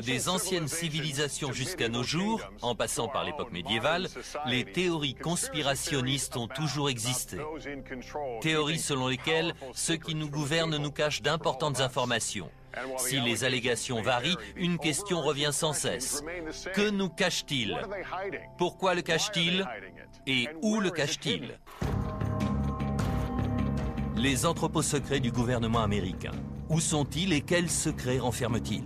Des anciennes civilisations jusqu'à nos jours, en passant par l'époque médiévale, les théories conspirationnistes ont toujours existé. Théories selon lesquelles ceux qui nous gouvernent nous cachent d'importantes informations. Si les allégations varient, une question revient sans cesse. Que nous cache-t-il? Pourquoi le cache-t-il? Et où le cache-t-il? Les entrepôts secrets du gouvernement américain. Où sont-ils et quels secrets renferment-ils?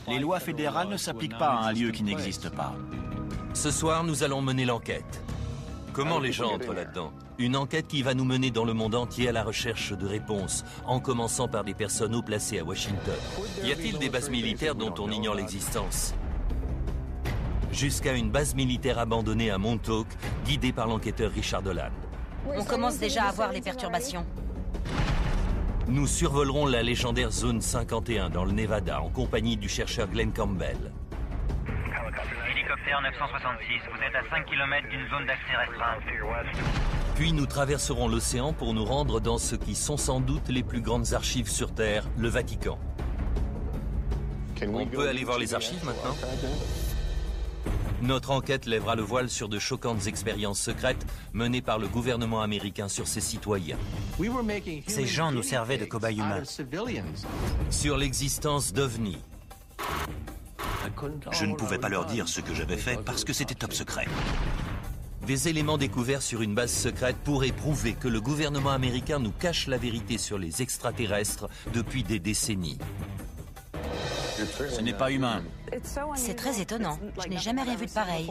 Les lois fédérales ne s'appliquent pas à un lieu qui n'existe pas. Ce soir, nous allons mener l'enquête. Comment les gens entrent là-dedans? Une enquête qui va nous mener dans le monde entier à la recherche de réponses, en commençant par des personnes haut placées à Washington. Y a-t-il des bases militaires dont on ignore l'existence? Jusqu'à une base militaire abandonnée à Montauk, guidée par l'enquêteur Richard Dolan. On commence déjà à voir les perturbations. Nous survolerons la légendaire zone 51 dans le Nevada en compagnie du chercheur Glenn Campbell. Hélicoptère 966, vous êtes à 5 km d'une zone d'accès restreinte. Puis nous traverserons l'océan pour nous rendre dans ce qui sont sans doute les plus grandes archives sur Terre, le Vatican. On peut aller voir les archives maintenant? Notre enquête lèvera le voile sur de choquantes expériences secrètes menées par le gouvernement américain sur ses citoyens. Ces gens nous servaient de cobayes humains. Sur l'existence d'OVNI. Je ne pouvais pas leur dire ce que j'avais fait parce que c'était top secret. Des éléments découverts sur une base secrète pourraient prouver que le gouvernement américain nous cache la vérité sur les extraterrestres depuis des décennies. Ce n'est pas humain. C'est très étonnant. Je n'ai jamais rien vu de pareil.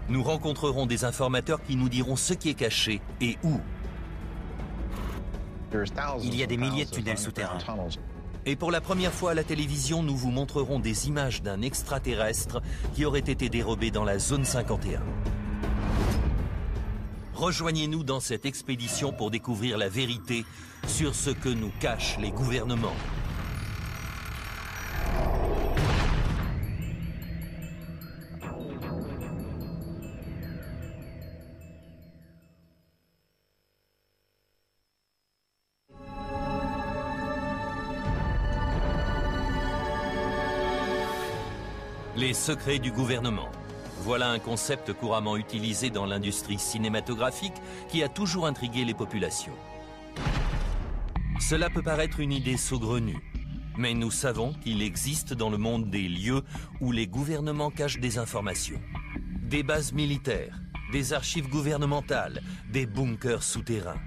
Nous rencontrerons des informateurs qui nous diront ce qui est caché et où. Il y a des milliers de tunnels souterrains. Et pour la première fois à la télévision, nous vous montrerons des images d'un extraterrestre qui aurait été dérobé dans la zone 51. Rejoignez-nous dans cette expédition pour découvrir la vérité sur ce que nous cachent les gouvernements. Les secrets du gouvernement. Voilà un concept couramment utilisé dans l'industrie cinématographique qui a toujours intrigué les populations. Cela peut paraître une idée saugrenue, mais nous savons qu'il existe dans le monde des lieux où les gouvernements cachent des informations. Des bases militaires, des archives gouvernementales, des bunkers souterrains.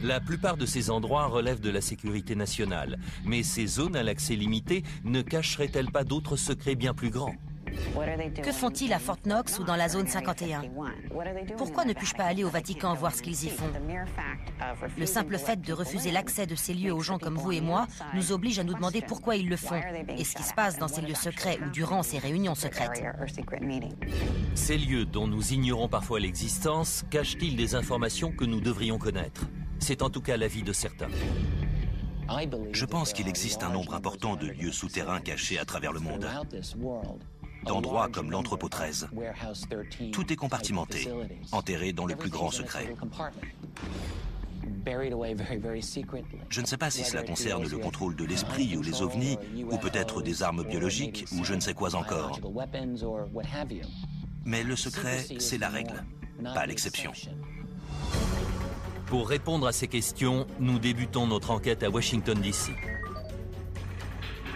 La plupart de ces endroits relèvent de la sécurité nationale, mais ces zones à l'accès limité ne cacheraient-elles pas d'autres secrets bien plus grands? Que font-ils à Fort Knox ou dans la zone 51? Pourquoi ne puis-je pas aller au Vatican voir ce qu'ils y font? Le simple fait de refuser l'accès de ces lieux aux gens comme vous et moi nous oblige à nous demander pourquoi ils le font et ce qui se passe dans ces lieux secrets ou durant ces réunions secrètes. Ces lieux dont nous ignorons parfois l'existence cachent-ils des informations que nous devrions connaître? C'est en tout cas l'avis de certains. Je pense qu'il existe un nombre important de lieux souterrains cachés à travers le monde. D'endroits comme l'entrepôt 13. Tout est compartimenté, enterré dans le plus grand secret. Je ne sais pas si cela concerne le contrôle de l'esprit ou les ovnis, ou peut-être des armes biologiques, ou je ne sais quoi encore. Mais le secret, c'est la règle, pas l'exception. Pour répondre à ces questions, nous débutons notre enquête à Washington, D.C.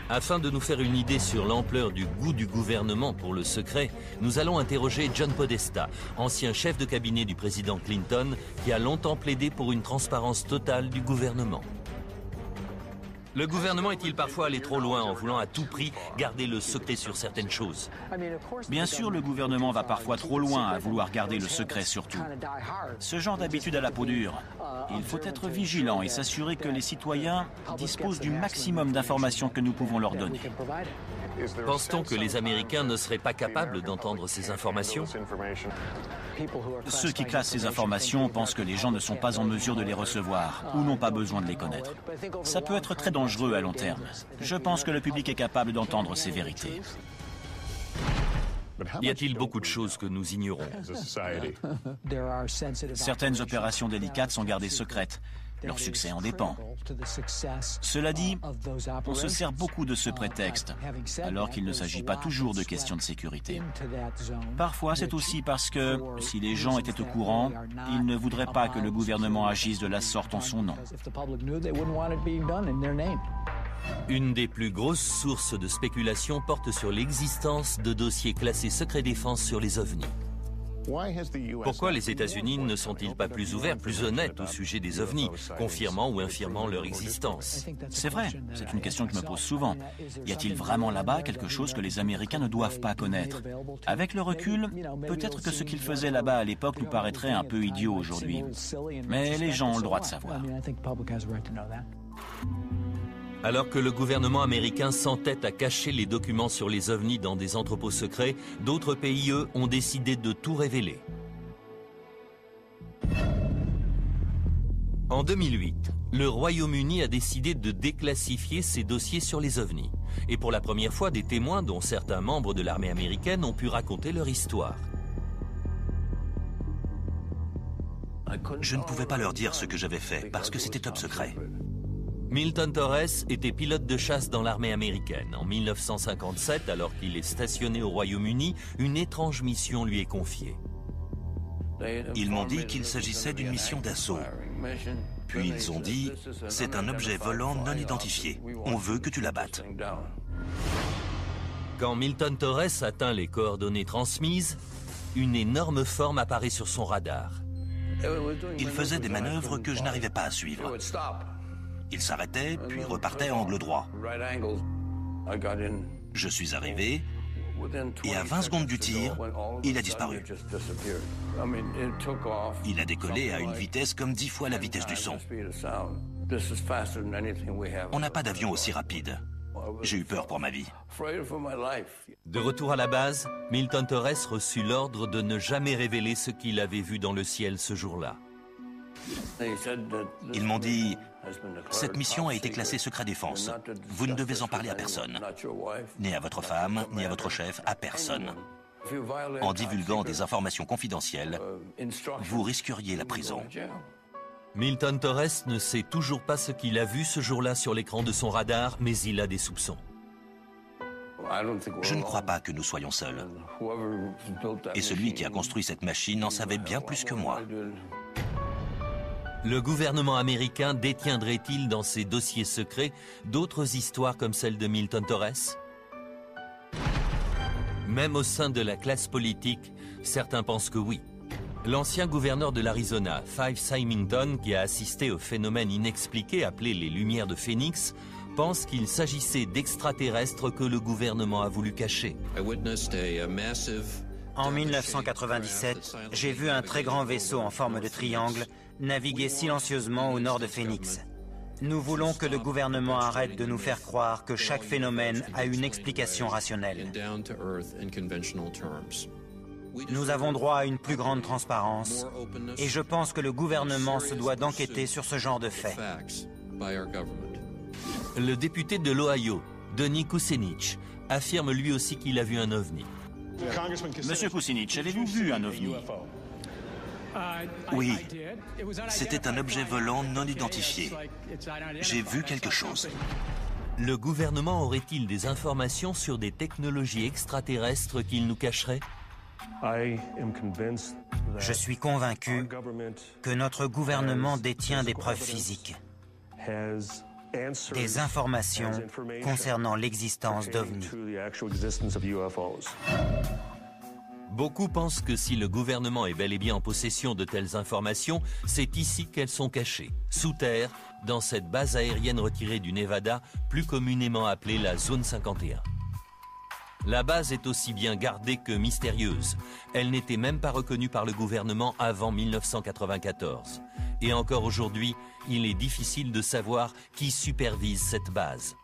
Afin de nous faire une idée sur l'ampleur du goût du gouvernement pour le secret, nous allons interroger John Podesta, ancien chef de cabinet du président Clinton, qui a longtemps plaidé pour une transparence totale du gouvernement. Le gouvernement est-il parfois allé trop loin en voulant à tout prix garder le secret sur certaines choses? Bien sûr, le gouvernement va parfois trop loin à vouloir garder le secret sur tout. Ce genre d'habitude à la peau dure. Il faut être vigilant et s'assurer que les citoyens disposent du maximum d'informations que nous pouvons leur donner. Pense-t-on que les Américains ne seraient pas capables d'entendre ces informations? Ceux qui classent ces informations pensent que les gens ne sont pas en mesure de les recevoir ou n'ont pas besoin de les connaître. Ça peut être très dangereux à long terme. Je pense que le public est capable d'entendre ces vérités. Y a-t-il beaucoup de choses que nous ignorons? Certaines opérations délicates sont gardées secrètes. Leur succès en dépend. Cela dit, on se sert beaucoup de ce prétexte, alors qu'il ne s'agit pas toujours de questions de sécurité. Parfois, c'est aussi parce que, si les gens étaient au courant, ils ne voudraient pas que le gouvernement agisse de la sorte en son nom. Une des plus grosses sources de spéculation porte sur l'existence de dossiers classés secret défense sur les ovnis. Pourquoi les États-Unis ne sont-ils pas plus ouverts, plus honnêtes au sujet des ovnis, confirmant ou infirmant leur existence? C'est vrai, c'est une question que je me pose souvent. Y a-t-il vraiment là-bas quelque chose que les Américains ne doivent pas connaître? Avec le recul, peut-être que ce qu'ils faisaient là-bas à l'époque nous paraîtrait un peu idiot aujourd'hui. Mais les gens ont le droit de savoir. Alors que le gouvernement américain s'entête à cacher les documents sur les ovnis dans des entrepôts secrets, d'autres pays, eux, ont décidé de tout révéler. En 2008, le Royaume-Uni a décidé de déclassifier ses dossiers sur les ovnis. Et pour la première fois, des témoins, dont certains membres de l'armée américaine, ont pu raconter leur histoire. Je ne pouvais pas leur dire ce que j'avais fait parce que c'était top secret. Milton Torres était pilote de chasse dans l'armée américaine. En 1957, alors qu'il est stationné au Royaume-Uni, une étrange mission lui est confiée. Ils m'ont dit qu'il s'agissait d'une mission d'assaut. Puis ils ont dit, c'est un objet volant non identifié. On veut que tu l'abattes. Quand Milton Torres atteint les coordonnées transmises, une énorme forme apparaît sur son radar. Il faisait des manœuvres que je n'arrivais pas à suivre. Il s'arrêtait, puis repartait à angle droit. Je suis arrivé, et à 20 secondes du tir, il a disparu. Il a décollé à une vitesse comme 10 fois la vitesse du son. On n'a pas d'avion aussi rapide. J'ai eu peur pour ma vie. De retour à la base, Milton Torres reçut l'ordre de ne jamais révéler ce qu'il avait vu dans le ciel ce jour-là. Ils m'ont dit, cette mission a été classée secret défense. Vous ne devez en parler à personne. Ni à votre femme, ni à votre chef, à personne. En divulguant des informations confidentielles, vous risqueriez la prison. Milton Torres ne sait toujours pas ce qu'il a vu ce jour-là sur l'écran de son radar, mais il a des soupçons. Je ne crois pas que nous soyons seuls. Et celui qui a construit cette machine en savait bien plus que moi. Le gouvernement américain détiendrait-il dans ses dossiers secrets d'autres histoires comme celle de Milton Torres? Même au sein de la classe politique, certains pensent que oui. L'ancien gouverneur de l'Arizona, Fife Symington, qui a assisté au phénomène inexpliqué appelé les Lumières de Phénix, pense qu'il s'agissait d'extraterrestres que le gouvernement a voulu cacher. En 1997, j'ai vu un très grand vaisseau en forme de triangle naviguer silencieusement au nord de Phoenix. Nous voulons que le gouvernement arrête de nous faire croire que chaque phénomène a une explication rationnelle. Nous avons droit à une plus grande transparence et je pense que le gouvernement se doit d'enquêter sur ce genre de faits. Le député de l'Ohio, Donny Kucinich, affirme lui aussi qu'il a vu un ovni. Monsieur Kucinich, avez-vous vu un ovni? Oui, c'était un objet volant non identifié. J'ai vu quelque chose. Le gouvernement aurait-il des informations sur des technologies extraterrestres qu'il nous cacherait? Je suis convaincu que notre gouvernement détient des preuves physiques, des informations concernant l'existence d'OVNI. Beaucoup pensent que si le gouvernement est bel et bien en possession de telles informations, c'est ici qu'elles sont cachées, sous terre, dans cette base aérienne retirée du Nevada, plus communément appelée la Zone 51. La base est aussi bien gardée que mystérieuse. Elle n'était même pas reconnue par le gouvernement avant 1994. Et encore aujourd'hui, il est difficile de savoir qui supervise cette base.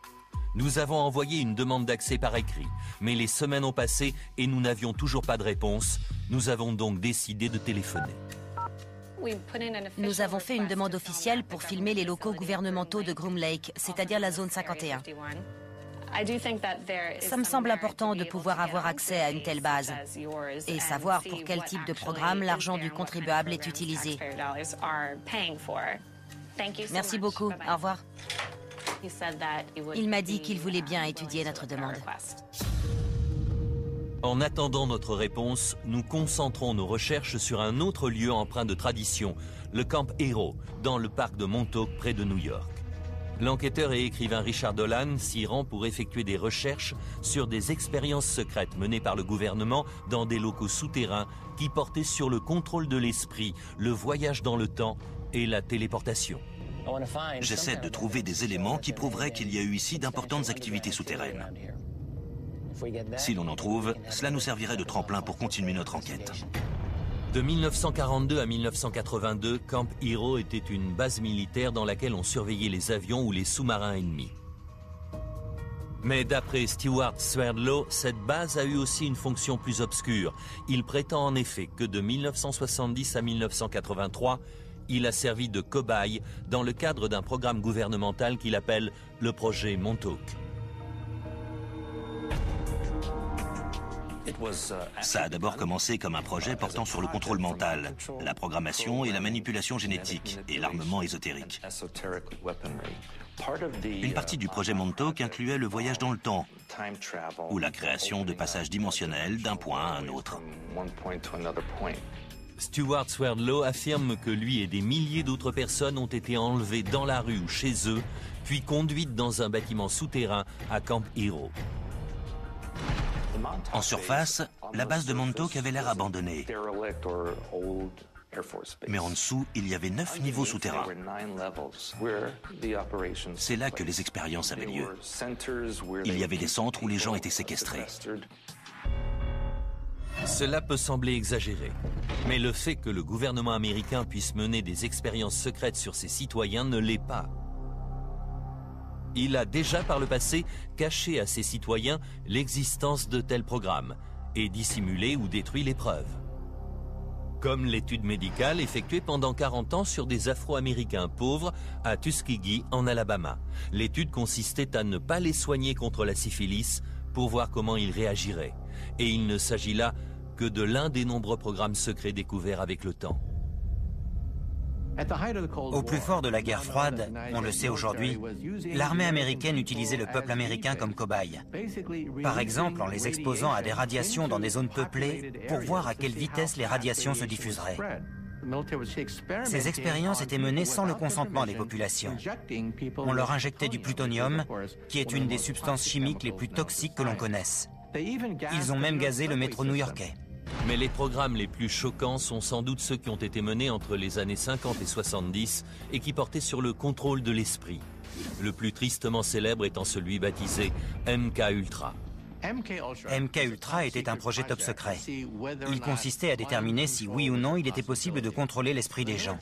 Nous avons envoyé une demande d'accès par écrit, mais les semaines ont passé et nous n'avions toujours pas de réponse. Nous avons donc décidé de téléphoner. Nous avons fait une demande officielle pour filmer les locaux gouvernementaux de Groom Lake, c'est-à-dire la zone 51. Ça me semble important de pouvoir avoir accès à une telle base et savoir pour quel type de programme l'argent du contribuable est utilisé. Merci beaucoup. Au revoir. Il m'a dit qu'il voulait bien étudier notre demande. En attendant notre réponse, nous concentrons nos recherches sur un autre lieu empreint de tradition, le Camp Hero, dans le parc de Montauk, près de New York. L'enquêteur et écrivain Richard Dolan s'y rend pour effectuer des recherches sur des expériences secrètes menées par le gouvernement dans des locaux souterrains qui portaient sur le contrôle de l'esprit, le voyage dans le temps et la téléportation. J'essaie de trouver des éléments qui prouveraient qu'il y a eu ici d'importantes activités souterraines. Si l'on en trouve, cela nous servirait de tremplin pour continuer notre enquête. De 1942 à 1982, Camp Hero était une base militaire dans laquelle on surveillait les avions ou les sous-marins ennemis. Mais d'après Stewart Swerdlow, cette base a eu aussi une fonction plus obscure. Il prétend en effet que de 1970 à 1983, il a servi de cobaye dans le cadre d'un programme gouvernemental qu'il appelle le projet Montauk. Ça a d'abord commencé comme un projet portant sur le contrôle mental, la programmation et la manipulation génétique, et l'armement ésotérique. Une partie du projet Montauk incluait le voyage dans le temps, ou la création de passages dimensionnels d'un point à un autre. Stewart Swerdlow affirme que lui et des milliers d'autres personnes ont été enlevées dans la rue ou chez eux, puis conduites dans un bâtiment souterrain à Camp Hero. En surface, la base de Montauk avait l'air abandonnée. Mais en dessous, il y avait 9 niveaux souterrains. C'est là que les expériences avaient lieu. Il y avait des centres où les gens étaient séquestrés. Cela peut sembler exagéré, mais le fait que le gouvernement américain puisse mener des expériences secrètes sur ses citoyens ne l'est pas. Il a déjà par le passé caché à ses citoyens l'existence de tels programmes et dissimulé ou détruit les preuves. Comme l'étude médicale effectuée pendant 40 ans sur des Afro-Américains pauvres à Tuskegee en Alabama. L'étude consistait à ne pas les soigner contre la syphilis pour voir comment ils réagiraient. Et il ne s'agit là que de l'un des nombreux programmes secrets découverts avec le temps. Au plus fort de la guerre froide, on le sait aujourd'hui, l'armée américaine utilisait le peuple américain comme cobaye. Par exemple, en les exposant à des radiations dans des zones peuplées pour voir à quelle vitesse les radiations se diffuseraient. Ces expériences étaient menées sans le consentement des populations. On leur injectait du plutonium, qui est une des substances chimiques les plus toxiques que l'on connaisse. Ils ont même gazé le métro new-yorkais. Mais les programmes les plus choquants sont sans doute ceux qui ont été menés entre les années 50 et 70 et qui portaient sur le contrôle de l'esprit. Le plus tristement célèbre étant celui baptisé MK-Ultra. MK-Ultra était un projet top secret. Il consistait à déterminer si oui ou non il était possible de contrôler l'esprit des gens.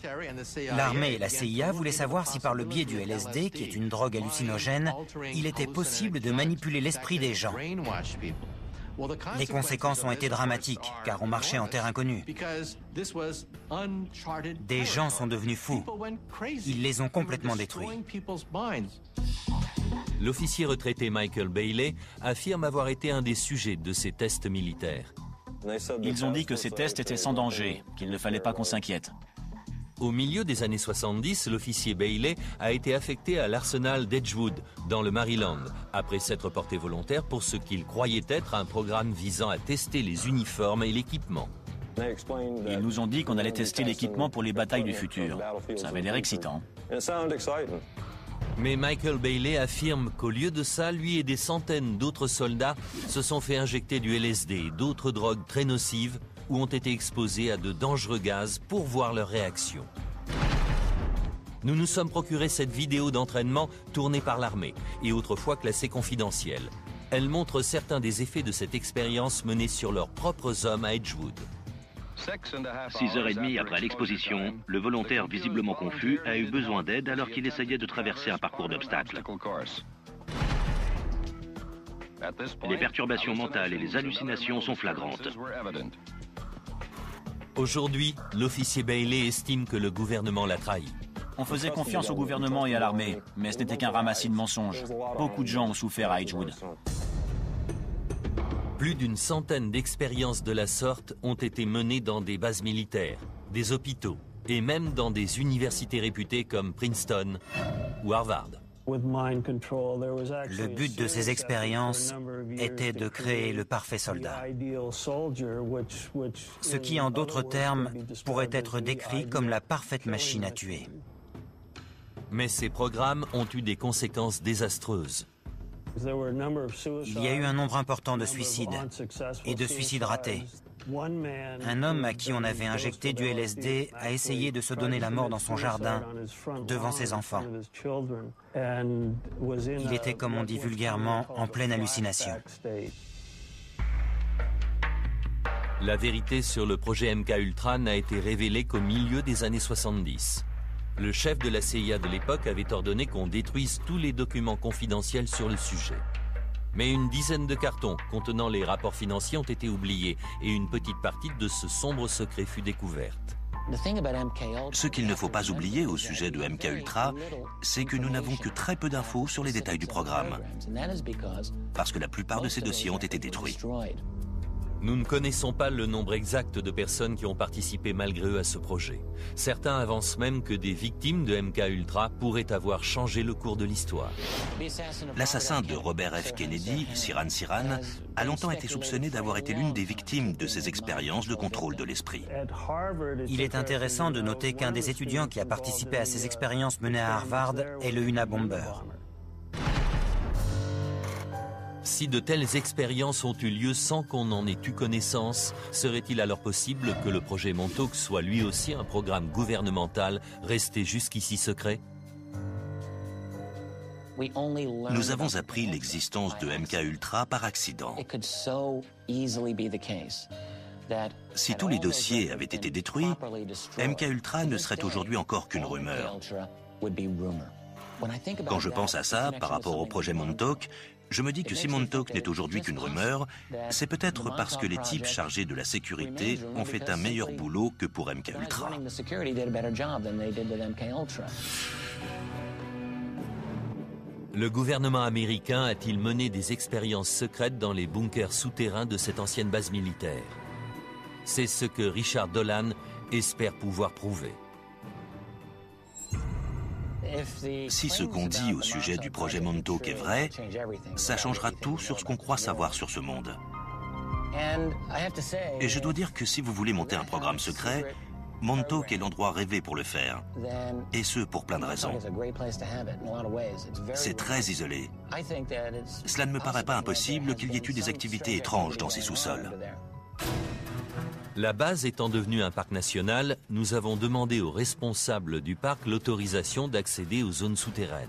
L'armée et la CIA voulaient savoir si par le biais du LSD, qui est une drogue hallucinogène, il était possible de manipuler l'esprit des gens. Les conséquences ont été dramatiques, car on marchait en terre inconnue. Des gens sont devenus fous. Ils les ont complètement détruits. L'officier retraité Michael Bailey affirme avoir été un des sujets de ces tests militaires. Ils ont dit que ces tests étaient sans danger, qu'il ne fallait pas qu'on s'inquiète. Au milieu des années 70, l'officier Bailey a été affecté à l'arsenal d'Edgewood, dans le Maryland, après s'être porté volontaire pour ce qu'il croyait être un programme visant à tester les uniformes et l'équipement. Ils nous ont dit qu'on allait tester l'équipement pour les batailles du futur. Ça avait l'air excitant. Mais Michael Bailey affirme qu'au lieu de ça, lui et des centaines d'autres soldats se sont fait injecter du LSD et d'autres drogues très nocives ou ont été exposés à de dangereux gaz pour voir leur réaction. Nous nous sommes procuré cette vidéo d'entraînement tournée par l'armée et autrefois classée confidentielle. Elle montre certains des effets de cette expérience menée sur leurs propres hommes à Edgewood. 6h30 après l'exposition, le volontaire visiblement confus a eu besoin d'aide alors qu'il essayait de traverser un parcours d'obstacles. Les perturbations mentales et les hallucinations sont flagrantes. Aujourd'hui, l'officier Bailey estime que le gouvernement l'a trahi. On faisait confiance au gouvernement et à l'armée, mais ce n'était qu'un ramassis de mensonges. Beaucoup de gens ont souffert à Edgewood. Plus d'une centaine d'expériences de la sorte ont été menées dans des bases militaires, des hôpitaux et même dans des universités réputées comme Princeton ou Harvard. Le but de ces expériences était de créer le parfait soldat, ce qui, en d'autres termes, pourrait être décrit comme la parfaite machine à tuer. Mais ces programmes ont eu des conséquences désastreuses. Il y a eu un nombre important de suicides et de suicides ratés. Un homme à qui on avait injecté du LSD a essayé de se donner la mort dans son jardin, devant ses enfants. Il était, comme on dit vulgairement, en pleine hallucination. La vérité sur le projet MKUltra n'a été révélée qu'au milieu des années 70. Le chef de la CIA de l'époque avait ordonné qu'on détruise tous les documents confidentiels sur le sujet. Mais une dizaine de cartons contenant les rapports financiers ont été oubliés et une petite partie de ce sombre secret fut découverte. Ce qu'il ne faut pas oublier au sujet de MKUltra, c'est que nous n'avons que très peu d'infos sur les détails du programme, parce que la plupart de ces dossiers ont été détruits. Nous ne connaissons pas le nombre exact de personnes qui ont participé malgré eux à ce projet. Certains avancent même que des victimes de MKUltra pourraient avoir changé le cours de l'histoire. L'assassin de Robert F. Kennedy, Sirhan Sirhan, a longtemps été soupçonné d'avoir été l'une des victimes de ces expériences de contrôle de l'esprit. Il est intéressant de noter qu'un des étudiants qui a participé à ces expériences menées à Harvard est le Unabomber. Si de telles expériences ont eu lieu sans qu'on en ait eu connaissance, serait-il alors possible que le projet Montauk soit lui aussi un programme gouvernemental resté jusqu'ici secret? Nous avons appris l'existence de MKUltra par accident. Si tous les dossiers avaient été détruits, MKUltra ne serait aujourd'hui encore qu'une rumeur. Quand je pense à ça, par rapport au projet Montauk, je me dis que si Montauk n'est aujourd'hui qu'une rumeur, c'est peut-être parce que les types chargés de la sécurité ont fait un meilleur boulot que pour MKUltra. Le gouvernement américain a-t-il mené des expériences secrètes dans les bunkers souterrains de cette ancienne base militaire? C'est ce que Richard Dolan espère pouvoir prouver. Si ce qu'on dit au sujet du projet Montauk est vrai, ça changera tout sur ce qu'on croit savoir sur ce monde. Et je dois dire que si vous voulez monter un programme secret, Montauk est l'endroit rêvé pour le faire. Et ce, pour plein de raisons. C'est très isolé. Cela ne me paraît pas impossible qu'il y ait eu des activités étranges dans ces sous-sols. La base étant devenue un parc national, nous avons demandé aux responsables du parc l'autorisation d'accéder aux zones souterraines.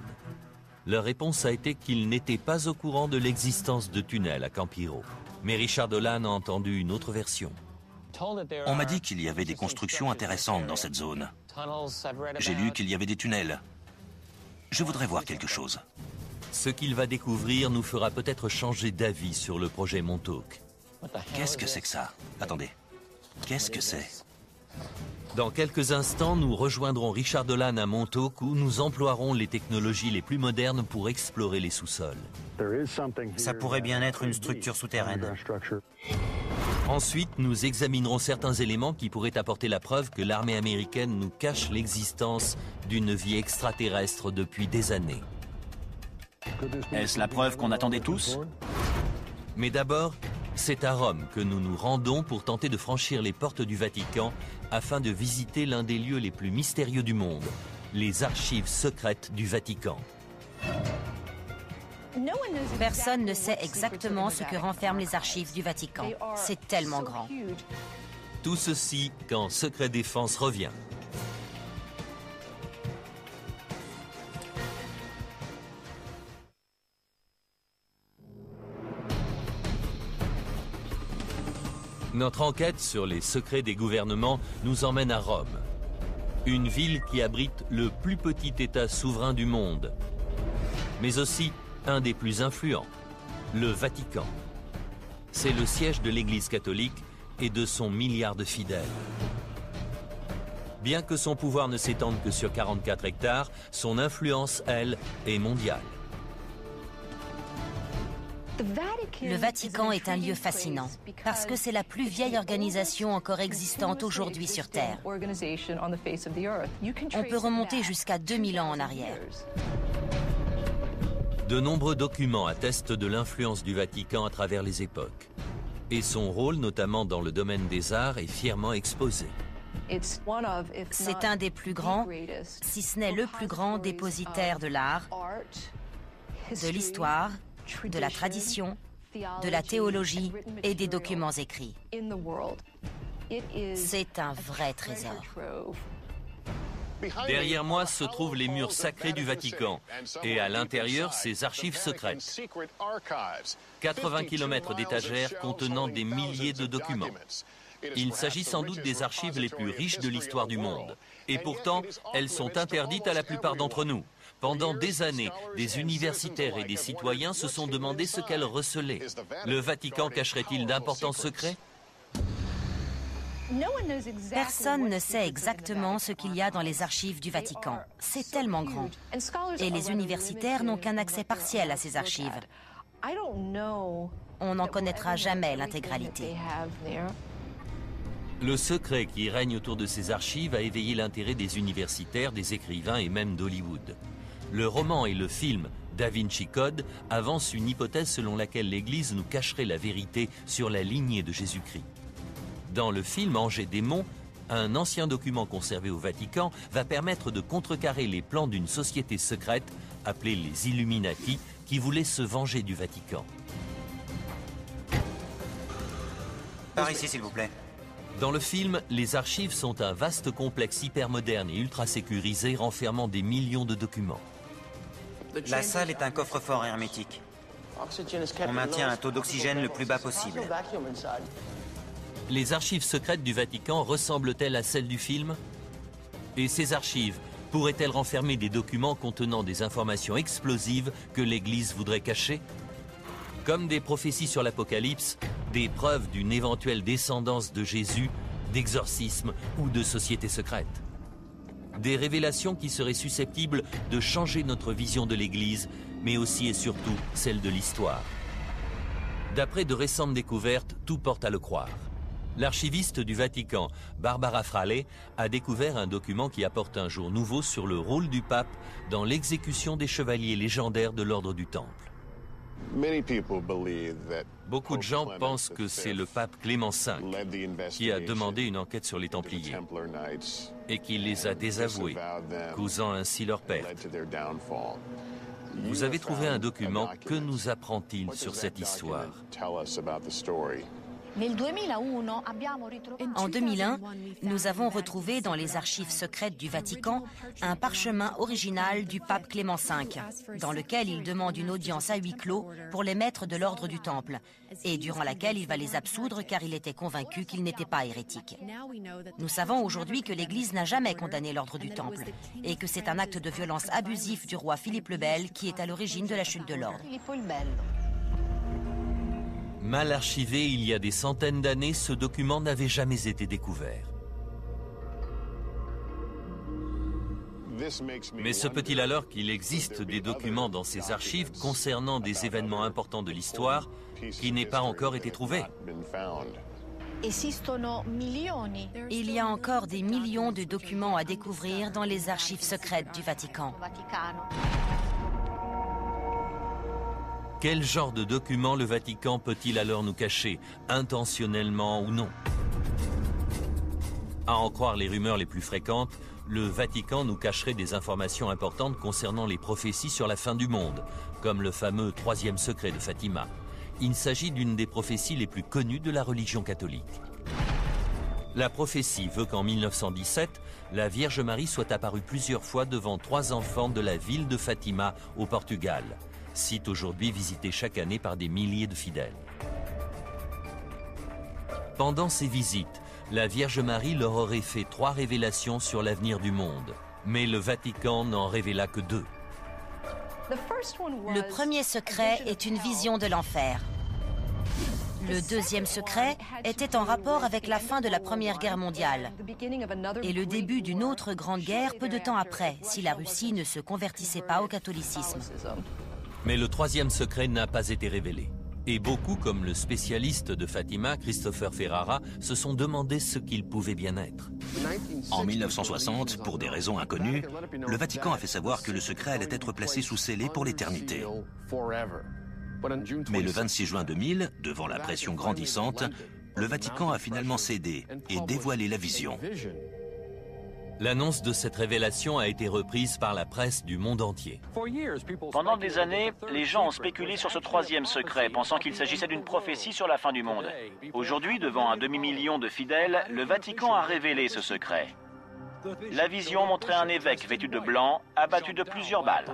Leur réponse a été qu'ils n'étaient pas au courant de l'existence de tunnels à Campiro. Mais Richard Dolan a entendu une autre version. On m'a dit qu'il y avait des constructions intéressantes dans cette zone. J'ai lu qu'il y avait des tunnels. Je voudrais voir quelque chose. Ce qu'il va découvrir nous fera peut-être changer d'avis sur le projet Montauk. Qu'est-ce que c'est que ça? Attendez. Qu'est-ce que c'est? Dans quelques instants, nous rejoindrons Richard Dolan à Montauk où nous emploierons les technologies les plus modernes pour explorer les sous-sols. Ça pourrait bien être une structure souterraine. Ensuite, nous examinerons certains éléments qui pourraient apporter la preuve que l'armée américaine nous cache l'existence d'une vie extraterrestre depuis des années. Est-ce la preuve qu'on attendait tous? Mais d'abord, c'est à Rome que nous nous rendons pour tenter de franchir les portes du Vatican afin de visiter l'un des lieux les plus mystérieux du monde, les archives secrètes du Vatican. Personne ne sait exactement ce que renferment les archives du Vatican. C'est tellement grand. Tout ceci quand Secret Défense revient. Notre enquête sur les secrets des gouvernements nous emmène à Rome, une ville qui abrite le plus petit État souverain du monde, mais aussi un des plus influents, le Vatican. C'est le siège de l'Église catholique et de son milliard de fidèles. Bien que son pouvoir ne s'étende que sur 44 hectares, son influence, elle, est mondiale. Le Vatican est un lieu fascinant parce que c'est la plus vieille organisation encore existante aujourd'hui sur Terre. On peut remonter jusqu'à 2000 ans en arrière. De nombreux documents attestent de l'influence du Vatican à travers les époques. Et son rôle, notamment dans le domaine des arts, est fièrement exposé. C'est un des plus grands, si ce n'est le plus grand dépositaire de l'art, de l'histoire, de la tradition, de la théologie et des documents écrits. C'est un vrai trésor. Derrière moi se trouvent les murs sacrés du Vatican et à l'intérieur ses archives secrètes. 80 km d'étagères contenant des milliers de documents. Il s'agit sans doute des archives les plus riches de l'histoire du monde. Et pourtant, elles sont interdites à la plupart d'entre nous. Pendant des années, des universitaires et des citoyens se sont demandé ce qu'elles recelaient. Le Vatican cacherait-il d'importants secrets ? Personne ne sait exactement ce qu'il y a dans les archives du Vatican. C'est tellement grand. Et les universitaires n'ont qu'un accès partiel à ces archives. On n'en connaîtra jamais l'intégralité. Le secret qui règne autour de ces archives a éveillé l'intérêt des universitaires, des écrivains et même d'Hollywood. Le roman et le film Da Vinci Code avancent une hypothèse selon laquelle l'Église nous cacherait la vérité sur la lignée de Jésus-Christ. Dans le film Angers Démon, un ancien document conservé au Vatican va permettre de contrecarrer les plans d'une société secrète appelée les Illuminati qui voulait se venger du Vatican. Par ici, s'il vous plaît. Dans le film, les archives sont un vaste complexe hypermoderne et ultra sécurisé renfermant des millions de documents. La salle est un coffre-fort hermétique. On maintient un taux d'oxygène le plus bas possible. Les archives secrètes du Vatican ressemblent-elles à celles du film? Et ces archives pourraient-elles renfermer des documents contenant des informations explosives que l'Église voudrait cacher? Comme des prophéties sur l'Apocalypse, des preuves d'une éventuelle descendance de Jésus, d'exorcisme ou de société secrète. Des révélations qui seraient susceptibles de changer notre vision de l'Église, mais aussi et surtout celle de l'histoire. D'après de récentes découvertes, tout porte à le croire. L'archiviste du Vatican, Barbara Fraley, a découvert un document qui apporte un jour nouveau sur le rôle du pape dans l'exécution des chevaliers légendaires de l'ordre du Temple. Beaucoup de gens pensent que c'est le pape Clément V qui a demandé une enquête sur les Templiers et qui les a désavoués, causant ainsi leur perte. Vous avez trouvé un document. Que nous apprend-il sur cette histoire? En 2001, nous avons retrouvé dans les archives secrètes du Vatican un parchemin original du pape Clément V, dans lequel il demande une audience à huis clos pour les maîtres de l'ordre du Temple, et durant laquelle il va les absoudre car il était convaincu qu'ils n'étaient pas hérétiques. Nous savons aujourd'hui que l'Église n'a jamais condamné l'ordre du Temple, et que c'est un acte de violence abusif du roi Philippe le Bel qui est à l'origine de la chute de l'ordre. Mal archivé il y a des centaines d'années, ce document n'avait jamais été découvert. Mais se peut-il alors qu'il existe des documents dans ces archives concernant des événements importants de l'histoire qui n'aient pas encore été trouvés? Il y a encore des millions de documents à découvrir dans les archives secrètes du Vatican. Quel genre de documents le Vatican peut-il alors nous cacher, intentionnellement ou non? À en croire les rumeurs les plus fréquentes, le Vatican nous cacherait des informations importantes concernant les prophéties sur la fin du monde, comme le fameux troisième secret de Fatima. Il s'agit d'une des prophéties les plus connues de la religion catholique. La prophétie veut qu'en 1917, la Vierge Marie soit apparue plusieurs fois devant 3 enfants de la ville de Fatima au Portugal, site aujourd'hui visité chaque année par des milliers de fidèles. Pendant ces visites, la Vierge Marie leur aurait fait 3 révélations sur l'avenir du monde, mais le Vatican n'en révéla que 2. Le premier secret est une vision de l'enfer. Le deuxième secret était en rapport avec la fin de la Première Guerre mondiale et le début d'une autre grande guerre peu de temps après, si la Russie ne se convertissait pas au catholicisme. Mais le troisième secret n'a pas été révélé. Et beaucoup, comme le spécialiste de Fatima, Christopher Ferrara, se sont demandé ce qu'il pouvait bien être. En 1960, pour des raisons inconnues, le Vatican a fait savoir que le secret allait être placé sous scellé pour l'éternité. Mais le 26 juin 2000, devant la pression grandissante, le Vatican a finalement cédé et dévoilé la vision. L'annonce de cette révélation a été reprise par la presse du monde entier. Pendant des années, les gens ont spéculé sur ce troisième secret, pensant qu'il s'agissait d'une prophétie sur la fin du monde. Aujourd'hui, devant un demi-million de fidèles, le Vatican a révélé ce secret. La vision montrait un évêque vêtu de blanc, abattu de plusieurs balles.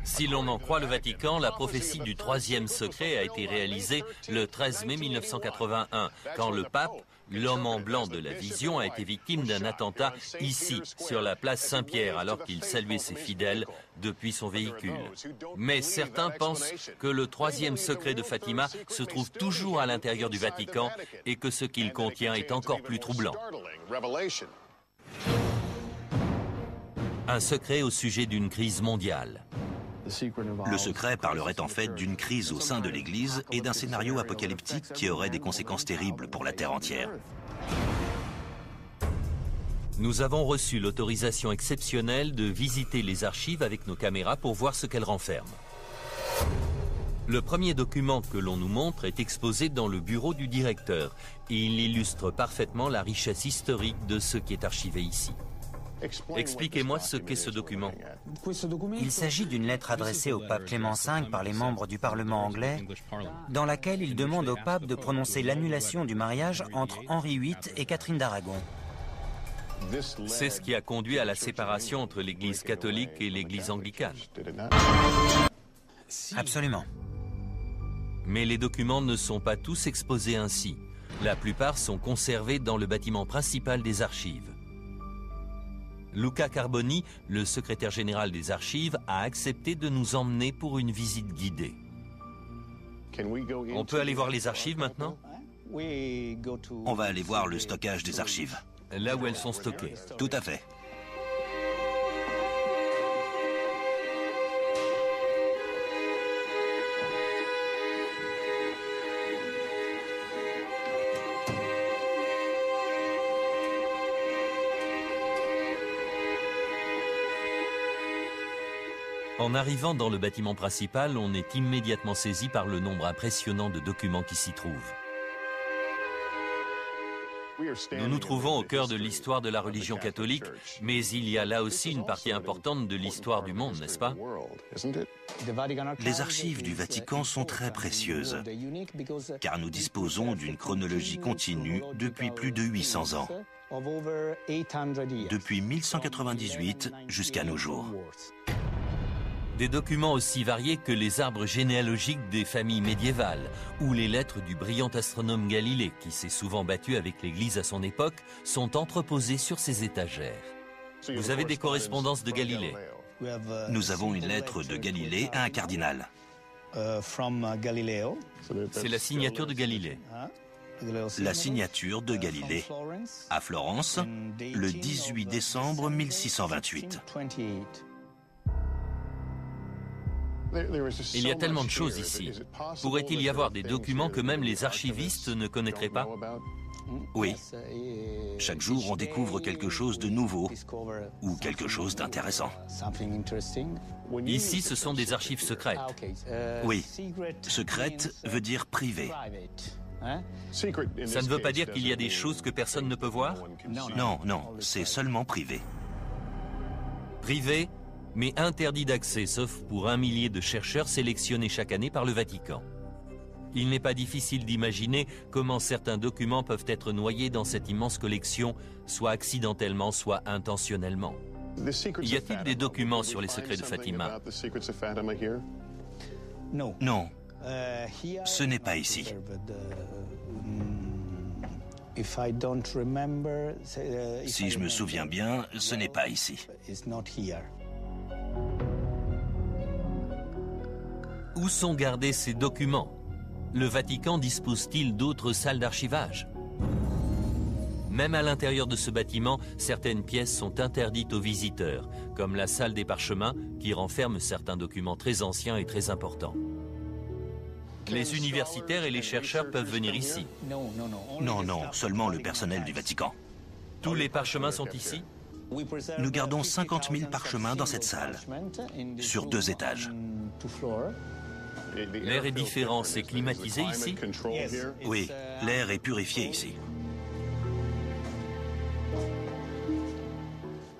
Si l'on en croit le Vatican, la prophétie du troisième secret a été réalisée le 13 mai 1981, quand le pape, l'homme en blanc de la vision, a été victime d'un attentat ici, sur la place Saint-Pierre, alors qu'il saluait ses fidèles depuis son véhicule. Mais certains pensent que le troisième secret de Fatima se trouve toujours à l'intérieur du Vatican et que ce qu'il contient est encore plus troublant. Un secret au sujet d'une crise mondiale. Le secret parlerait en fait d'une crise au sein de l'Église et d'un scénario apocalyptique qui aurait des conséquences terribles pour la Terre entière. Nous avons reçu l'autorisation exceptionnelle de visiter les archives avec nos caméras pour voir ce qu'elles renferment. Le premier document que l'on nous montre est exposé dans le bureau du directeur et il illustre parfaitement la richesse historique de ce qui est archivé ici. Expliquez-moi ce qu'est ce document. Il s'agit d'une lettre adressée au pape Clément V par les membres du Parlement anglais, dans laquelle il demande au pape de prononcer l'annulation du mariage entre Henri VIII et Catherine d'Aragon. C'est ce qui a conduit à la séparation entre l'Église catholique et l'Église anglicane. Absolument. Mais les documents ne sont pas tous exposés ainsi. La plupart sont conservés dans le bâtiment principal des archives. Luca Carboni, le secrétaire général des archives, a accepté de nous emmener pour une visite guidée. On peut aller voir les archives maintenant? On va aller voir le stockage des archives. Là où elles sont stockées. Tout à fait. En arrivant dans le bâtiment principal, on est immédiatement saisi par le nombre impressionnant de documents qui s'y trouvent. Nous nous trouvons au cœur de l'histoire de la religion catholique, mais il y a là aussi une partie importante de l'histoire du monde, n'est-ce pas? Les archives du Vatican sont très précieuses, car nous disposons d'une chronologie continue depuis plus de 800 ans, depuis 1198 jusqu'à nos jours. Des documents aussi variés que les arbres généalogiques des familles médiévales ou les lettres du brillant astronome Galilée, qui s'est souvent battu avec l'Église à son époque, sont entreposés sur ces étagères. Vous avez des correspondances de Galilée? Nous avons une lettre de Galilée à un cardinal. C'est la signature de Galilée. La signature de Galilée à Florence, le 18 décembre 1628. Il y a tellement de choses ici. Pourrait-il y avoir des documents que même les archivistes ne connaîtraient pas? Oui. Chaque jour, on découvre quelque chose de nouveau ou quelque chose d'intéressant. Ici, ce sont des archives secrètes. Oui. Secrète veut dire privé. Ça ne veut pas dire qu'il y a des choses que personne ne peut voir? Non, non, c'est seulement privé. Privé, mais interdit d'accès, sauf pour 1 millier de chercheurs sélectionnés chaque année par le Vatican. Il n'est pas difficile d'imaginer comment certains documents peuvent être noyés dans cette immense collection, soit accidentellement, soit intentionnellement. Y a-t-il des documents sur les secrets de Fatima? Non, ce n'est pas ici. Si je me souviens bien, ce n'est pas ici. Où sont gardés ces documents? Le Vatican dispose-t-il d'autres salles d'archivage? Même à l'intérieur de ce bâtiment, certaines pièces sont interdites aux visiteurs, comme la salle des parchemins qui renferme certains documents très anciens et très importants. Les universitaires et les chercheurs peuvent venir ici. Non, non, seulement le personnel du Vatican. Tous les parchemins sont ici? Nous gardons 50 000 parchemins dans cette salle, sur 2 étages. L'air est différent, c'est climatisé ici? Oui, l'air est purifié ici.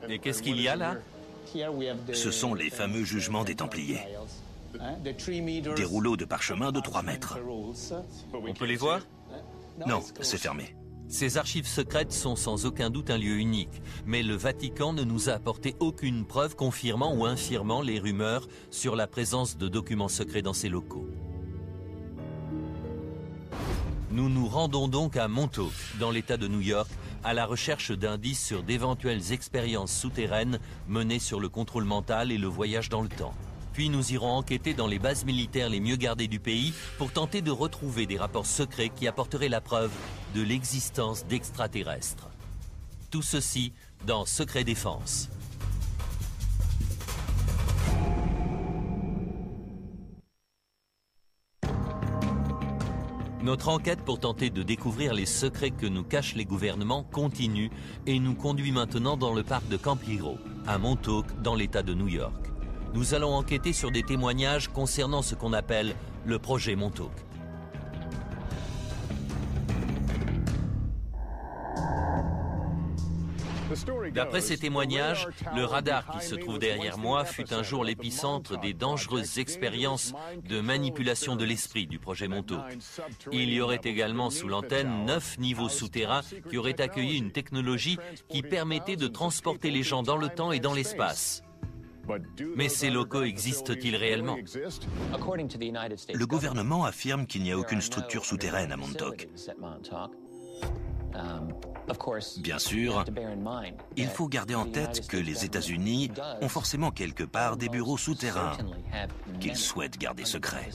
Et qu'est-ce qu'il y a là? Ce sont les fameux jugements des Templiers. Des rouleaux de parchemin de 3 mètres. On peut les voir? Non, c'est fermé. Ces archives secrètes sont sans aucun doute un lieu unique, mais le Vatican ne nous a apporté aucune preuve confirmant ou infirmant les rumeurs sur la présence de documents secrets dans ces locaux. Nous nous rendons donc à Montauk, dans l'État de New York, à la recherche d'indices sur d'éventuelles expériences souterraines menées sur le contrôle mental et le voyage dans le temps. Puis nous irons enquêter dans les bases militaires les mieux gardées du pays pour tenter de retrouver des rapports secrets qui apporteraient la preuve de l'existence d'extraterrestres. Tout ceci dans Secret Défense. Notre enquête pour tenter de découvrir les secrets que nous cachent les gouvernements continue et nous conduit maintenant dans le parc de Camp Hero, à Montauk, dans l'État de New York. Nous allons enquêter sur des témoignages concernant ce qu'on appelle le projet Montauk. D'après ces témoignages, le radar qui se trouve derrière moi fut un jour l'épicentre des dangereuses expériences de manipulation de l'esprit du projet Montauk. Il y aurait également sous l'antenne 9 niveaux souterrains qui auraient accueilli une technologie qui permettait de transporter les gens dans le temps et dans l'espace. Mais ces locaux existent-ils réellement? Le gouvernement affirme qu'il n'y a aucune structure souterraine à Montauk. Bien sûr, il faut garder en tête que les États-Unis ont forcément quelque part des bureaux souterrains qu'ils souhaitent garder secrets.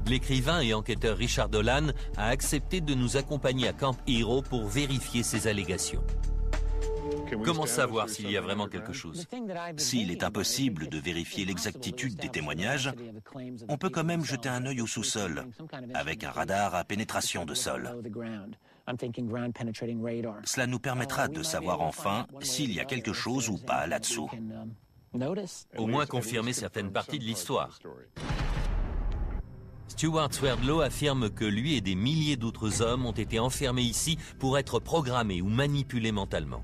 L'écrivain et enquêteur Richard Dolan a accepté de nous accompagner à Camp Hero pour vérifier ces allégations. Comment savoir s'il y a vraiment quelque chose? S'il est impossible de vérifier l'exactitude des témoignages, on peut quand même jeter un œil au sous-sol, avec un radar à pénétration de sol. Cela nous permettra de savoir enfin s'il y a quelque chose ou pas là-dessous. Au moins confirmer certaines parties de l'histoire. Stuart Swerdlow affirme que lui et des milliers d'autres hommes ont été enfermés ici pour être programmés ou manipulés mentalement.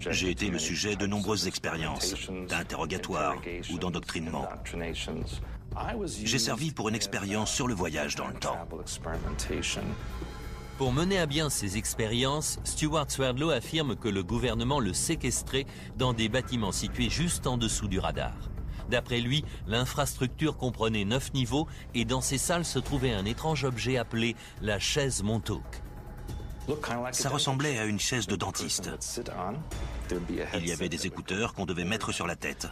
J'ai été le sujet de nombreuses expériences, d'interrogatoires ou d'endoctrinement. J'ai servi pour une expérience sur le voyage dans le temps. Pour mener à bien ces expériences, Stuart Swerdlow affirme que le gouvernement le séquestrait dans des bâtiments situés juste en dessous du radar. D'après lui, l'infrastructure comprenait 9 niveaux et dans ces salles se trouvait un étrange objet appelé la chaise Montauk. Ça ressemblait à une chaise de dentiste. Il y avait des écouteurs qu'on devait mettre sur la tête.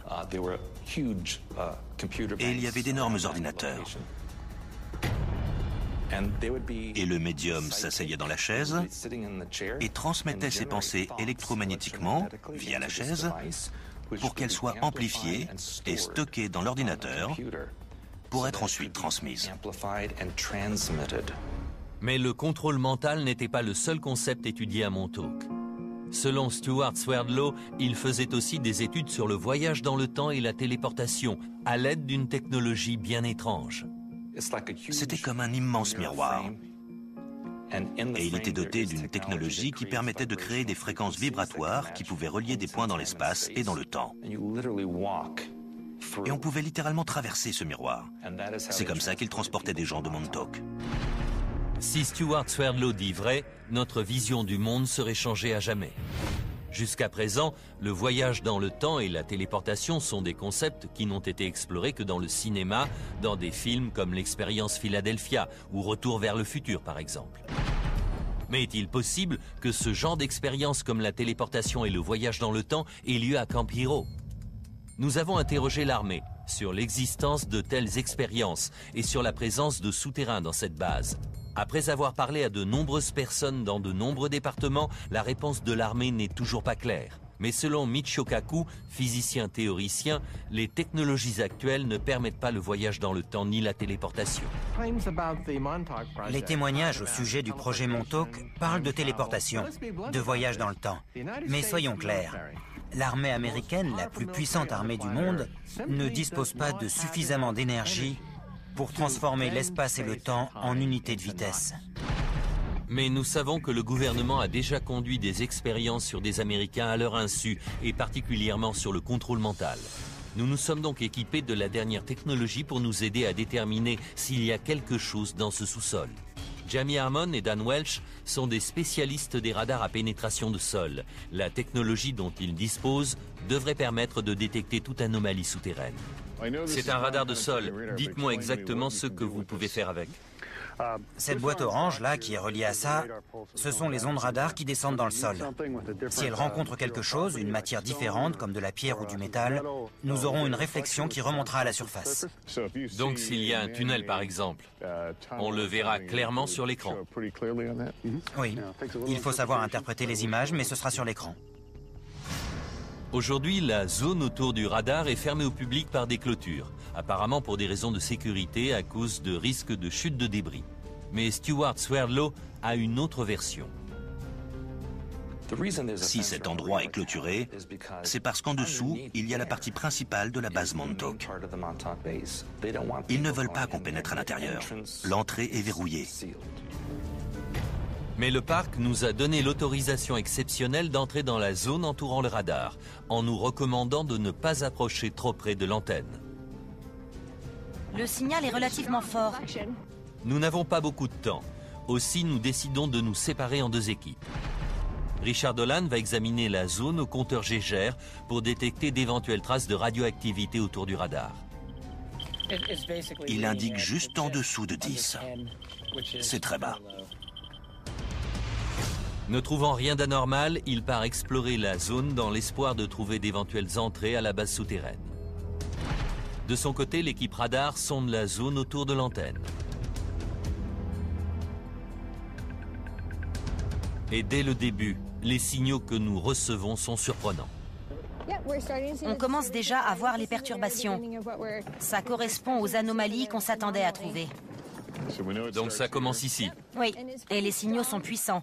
Et il y avait d'énormes ordinateurs. Et le médium s'asseyait dans la chaise et transmettait ses pensées électromagnétiquement via la chaise pour qu'elles soient amplifiées et stockées dans l'ordinateur pour être ensuite transmises. Mais le contrôle mental n'était pas le seul concept étudié à Montauk. Selon Stuart Swerdlow, il faisait aussi des études sur le voyage dans le temps et la téléportation, à l'aide d'une technologie bien étrange. C'était comme un immense miroir. Et il était doté d'une technologie qui permettait de créer des fréquences vibratoires qui pouvaient relier des points dans l'espace et dans le temps. Et on pouvait littéralement traverser ce miroir. C'est comme ça qu'il transportait des gens de Montauk. Si Stuart Swerdlow dit vrai, notre vision du monde serait changée à jamais. Jusqu'à présent, le voyage dans le temps et la téléportation sont des concepts qui n'ont été explorés que dans le cinéma, dans des films comme l'Expérience Philadelphia ou Retour vers le futur par exemple. Mais est-il possible que ce genre d'expérience comme la téléportation et le voyage dans le temps ait lieu à Camp Hero? Nous avons interrogé l'armée sur l'existence de telles expériences et sur la présence de souterrains dans cette base. Après avoir parlé à de nombreuses personnes dans de nombreux départements, la réponse de l'armée n'est toujours pas claire. Mais selon Michio Kaku, physicien théoricien, les technologies actuelles ne permettent pas le voyage dans le temps ni la téléportation. Les témoignages au sujet du projet Montauk parlent de téléportation, de voyage dans le temps. Mais soyons clairs, l'armée américaine, la plus puissante armée du monde, ne dispose pas de suffisamment d'énergie pour transformer l'espace et le temps en unités de vitesse. Mais nous savons que le gouvernement a déjà conduit des expériences sur des Américains à leur insu, et particulièrement sur le contrôle mental. Nous nous sommes donc équipés de la dernière technologie pour nous aider à déterminer s'il y a quelque chose dans ce sous-sol. Jamie Harmon et Dan Welch sont des spécialistes des radars à pénétration de sol. La technologie dont ils disposent devrait permettre de détecter toute anomalie souterraine. C'est un radar de sol. Dites-moi exactement ce que vous pouvez faire avec. Cette boîte orange, là, qui est reliée à ça, ce sont les ondes radar qui descendent dans le sol. Si elles rencontrent quelque chose, une matière différente, comme de la pierre ou du métal, nous aurons une réflexion qui remontera à la surface. Donc s'il y a un tunnel, par exemple, on le verra clairement sur l'écran. Oui, il faut savoir interpréter les images, mais ce sera sur l'écran. Aujourd'hui, la zone autour du radar est fermée au public par des clôtures, apparemment pour des raisons de sécurité à cause de risques de chute de débris. Mais Stuart Swerdlow a une autre version. Si cet endroit est clôturé, c'est parce qu'en dessous, il y a la partie principale de la base Montauk. Ils ne veulent pas qu'on pénètre à l'intérieur. L'entrée est verrouillée. Mais le parc nous a donné l'autorisation exceptionnelle d'entrer dans la zone entourant le radar, en nous recommandant de ne pas approcher trop près de l'antenne. Le signal est relativement fort. Nous n'avons pas beaucoup de temps. Aussi, nous décidons de nous séparer en deux équipes. Richard Dolan va examiner la zone au compteur Geiger pour détecter d'éventuelles traces de radioactivité autour du radar. Il indique juste en dessous de 10. C'est très bas. Ne trouvant rien d'anormal, il part explorer la zone dans l'espoir de trouver d'éventuelles entrées à la base souterraine. De son côté, l'équipe radar sonde la zone autour de l'antenne. Et dès le début, les signaux que nous recevons sont surprenants. On commence déjà à voir les perturbations. Ça correspond aux anomalies qu'on s'attendait à trouver. Donc ça commence ici. Oui, et les signaux sont puissants.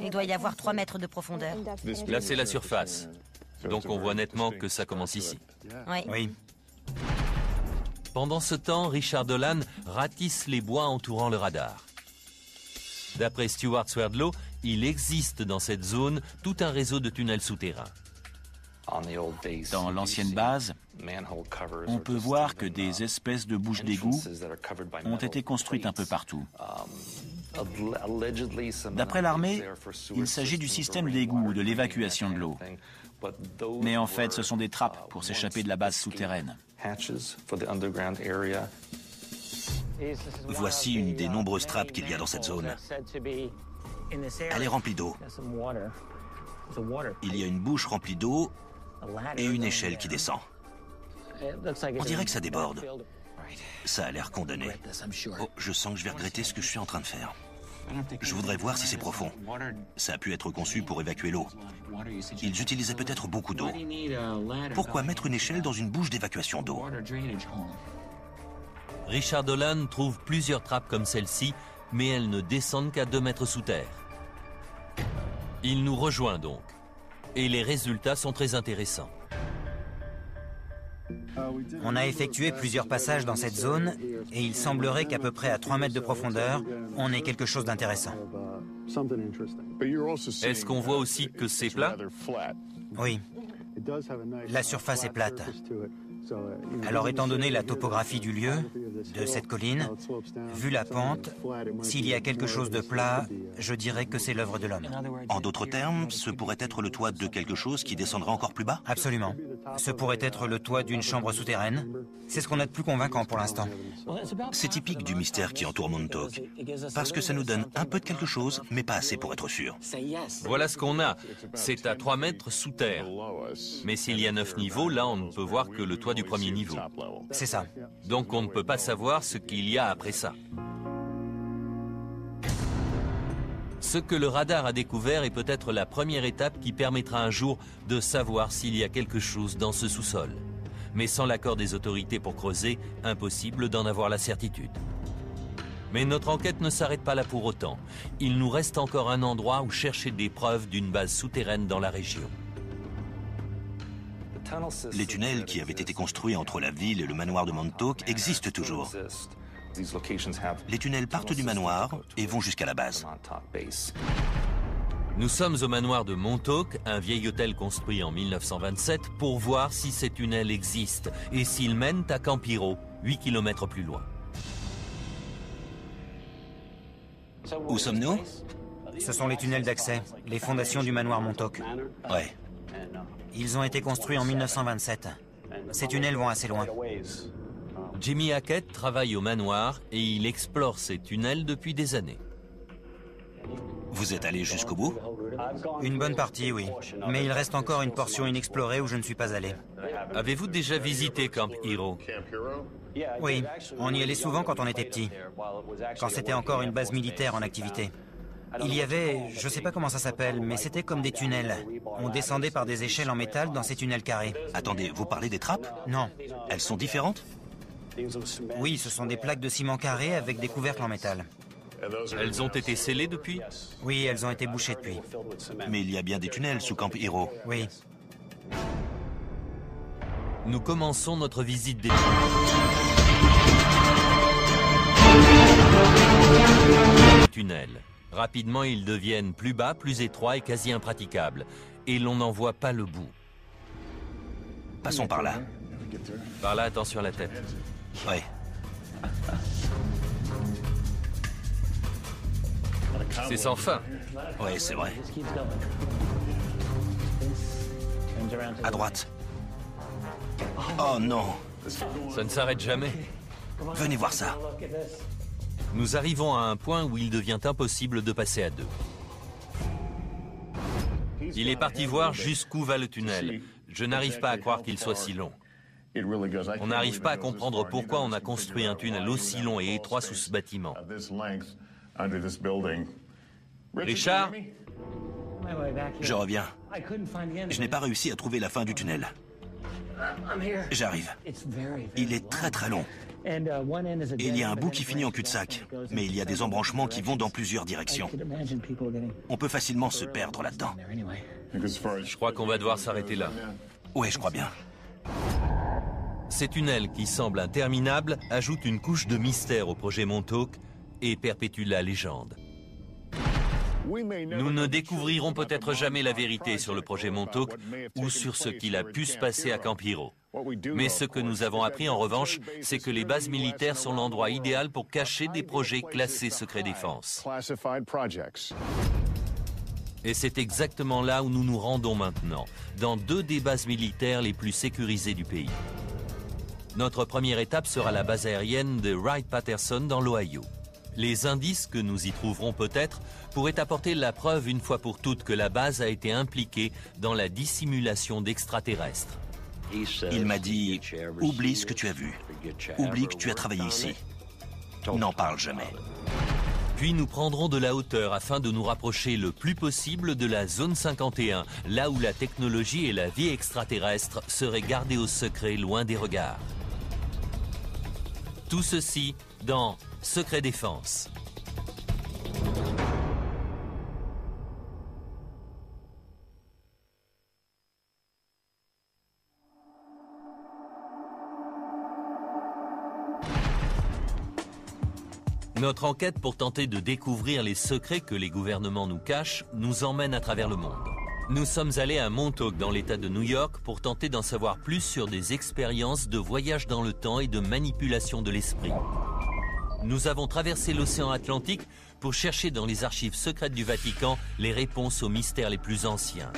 Il doit y avoir 3 mètres de profondeur. Là, c'est la surface. Donc on voit nettement que ça commence ici. Oui. Pendant ce temps, Richard Dolan ratisse les bois entourant le radar. D'après Stuart Swerdlow, il existe dans cette zone tout un réseau de tunnels souterrains. Dans l'ancienne base, on peut voir que des espèces de bouches d'égout ont été construites un peu partout. D'après l'armée, il s'agit du système d'égout ou de l'évacuation de l'eau. Mais en fait, ce sont des trappes pour s'échapper de la base souterraine. Voici une des nombreuses trappes qu'il y a dans cette zone. Elle est remplie d'eau. Il y a une bouche remplie d'eau et une échelle qui descend. On dirait que ça déborde. Ça a l'air condamné. Oh, je sens que je vais regretter ce que je suis en train de faire. Je voudrais voir si c'est profond. Ça a pu être conçu pour évacuer l'eau. Ils utilisaient peut-être beaucoup d'eau. Pourquoi mettre une échelle dans une bouche d'évacuation d'eau? Richard Dolan trouve plusieurs trappes comme celle-ci, mais elles ne descendent qu'à 2 mètres sous terre. Il nous rejoint donc. Et les résultats sont très intéressants. On a effectué plusieurs passages dans cette zone et il semblerait qu'à peu près à 3 mètres de profondeur, on ait quelque chose d'intéressant. Est-ce qu'on voit aussi que c'est plat? Oui, la surface est plate. Alors étant donné la topographie du lieu, de cette colline, vu la pente, s'il y a quelque chose de plat, je dirais que c'est l'œuvre de l'homme. En d'autres termes, ce pourrait être le toit de quelque chose qui descendrait encore plus bas? Absolument. Ce pourrait être le toit d'une chambre souterraine. C'est ce qu'on a de plus convaincant pour l'instant. C'est typique du mystère qui entoure Montauk. Parce que ça nous donne un peu de quelque chose, mais pas assez pour être sûr. Voilà ce qu'on a. C'est à 3 mètres sous terre. Mais s'il y a 9 niveaux, là on ne peut voir que le toit du premier niveau. C'est ça. Donc on ne peut pas savoir ce qu'il y a après ça. Ce que le radar a découvert est peut-être la première étape qui permettra un jour de savoir s'il y a quelque chose dans ce sous-sol. Mais sans l'accord des autorités pour creuser, impossible d'en avoir la certitude. Mais notre enquête ne s'arrête pas là pour autant. Il nous reste encore un endroit où chercher des preuves d'une base souterraine dans la région. Les tunnels qui avaient été construits entre la ville et le manoir de Montauk existent toujours. Les tunnels partent du manoir et vont jusqu'à la base. Nous sommes au manoir de Montauk, un vieil hôtel construit en 1927, pour voir si ces tunnels existent et s'ils mènent à Campiro, 8 km plus loin. Où sommes-nous? Ce sont les tunnels d'accès, les fondations du manoir Montauk. Ouais. Ils ont été construits en 1927. Ces tunnels vont assez loin. Jimmy Hackett travaille au manoir et il explore ces tunnels depuis des années. Vous êtes allé jusqu'au bout? Une bonne partie, oui. Mais il reste encore une portion inexplorée où je ne suis pas allé. Avez-vous déjà visité Camp Hero? Oui, on y allait souvent quand on était petit. Quand c'était encore une base militaire en activité. Il y avait, je sais pas comment ça s'appelle, mais c'était comme des tunnels. On descendait par des échelles en métal dans ces tunnels carrés. Attendez, vous parlez des trappes? Non. Elles sont différentes? Oui, ce sont des plaques de ciment carré avec des couvercles en métal. Elles ont été scellées depuis? Oui, elles ont été bouchées depuis. Mais il y a bien des tunnels sous Camp Hero. Oui. Nous commençons notre visite des tunnels. Rapidement, ils deviennent plus bas, plus étroits et quasi impraticables. Et l'on n'en voit pas le bout. Passons par là. Par là, attention à la tête. Ouais. C'est sans fin. Ouais, c'est vrai. À droite. Oh non. Ça ne s'arrête jamais. Venez voir ça. Nous arrivons à un point où il devient impossible de passer à deux. Il est parti voir jusqu'où va le tunnel. Je n'arrive pas à croire qu'il soit si long. On n'arrive pas à comprendre pourquoi on a construit un tunnel aussi long et étroit sous ce bâtiment. Richard? Je reviens. Je n'ai pas réussi à trouver la fin du tunnel. J'arrive. Il est très très long. Et il y a un bout qui finit en cul-de-sac. Mais il y a des embranchements qui vont dans plusieurs directions. On peut facilement se perdre là-dedans. Je crois qu'on va devoir s'arrêter là. Ouais, je crois bien. Ces tunnels qui semblent interminables ajoutent une couche de mystère au projet Montauk et perpétuent la légende. Nous ne découvrirons peut-être jamais la vérité sur le projet Montauk ou sur ce qu'il a pu se passer à Camp Hero. Mais ce que nous avons appris en revanche, c'est que les bases militaires sont l'endroit idéal pour cacher des projets classés secret défense. Et c'est exactement là où nous nous rendons maintenant, dans deux des bases militaires les plus sécurisées du pays. Notre première étape sera la base aérienne de Wright-Patterson dans l'Ohio. Les indices que nous y trouverons peut-être pourraient apporter la preuve une fois pour toutes que la base a été impliquée dans la dissimulation d'extraterrestres. Il m'a dit, oublie ce que tu as vu. Oublie que tu as travaillé ici. N'en parle jamais. Puis nous prendrons de la hauteur afin de nous rapprocher le plus possible de la zone 51, là où la technologie et la vie extraterrestre seraient gardées au secret loin des regards. Tout ceci dans Secret Défense. Notre enquête pour tenter de découvrir les secrets que les gouvernements nous cachent nous emmène à travers le monde. Nous sommes allés à Montauk dans l'État de New York pour tenter d'en savoir plus sur des expériences de voyage dans le temps et de manipulation de l'esprit. Nous avons traversé l'océan Atlantique pour chercher dans les archives secrètes du Vatican les réponses aux mystères les plus anciens.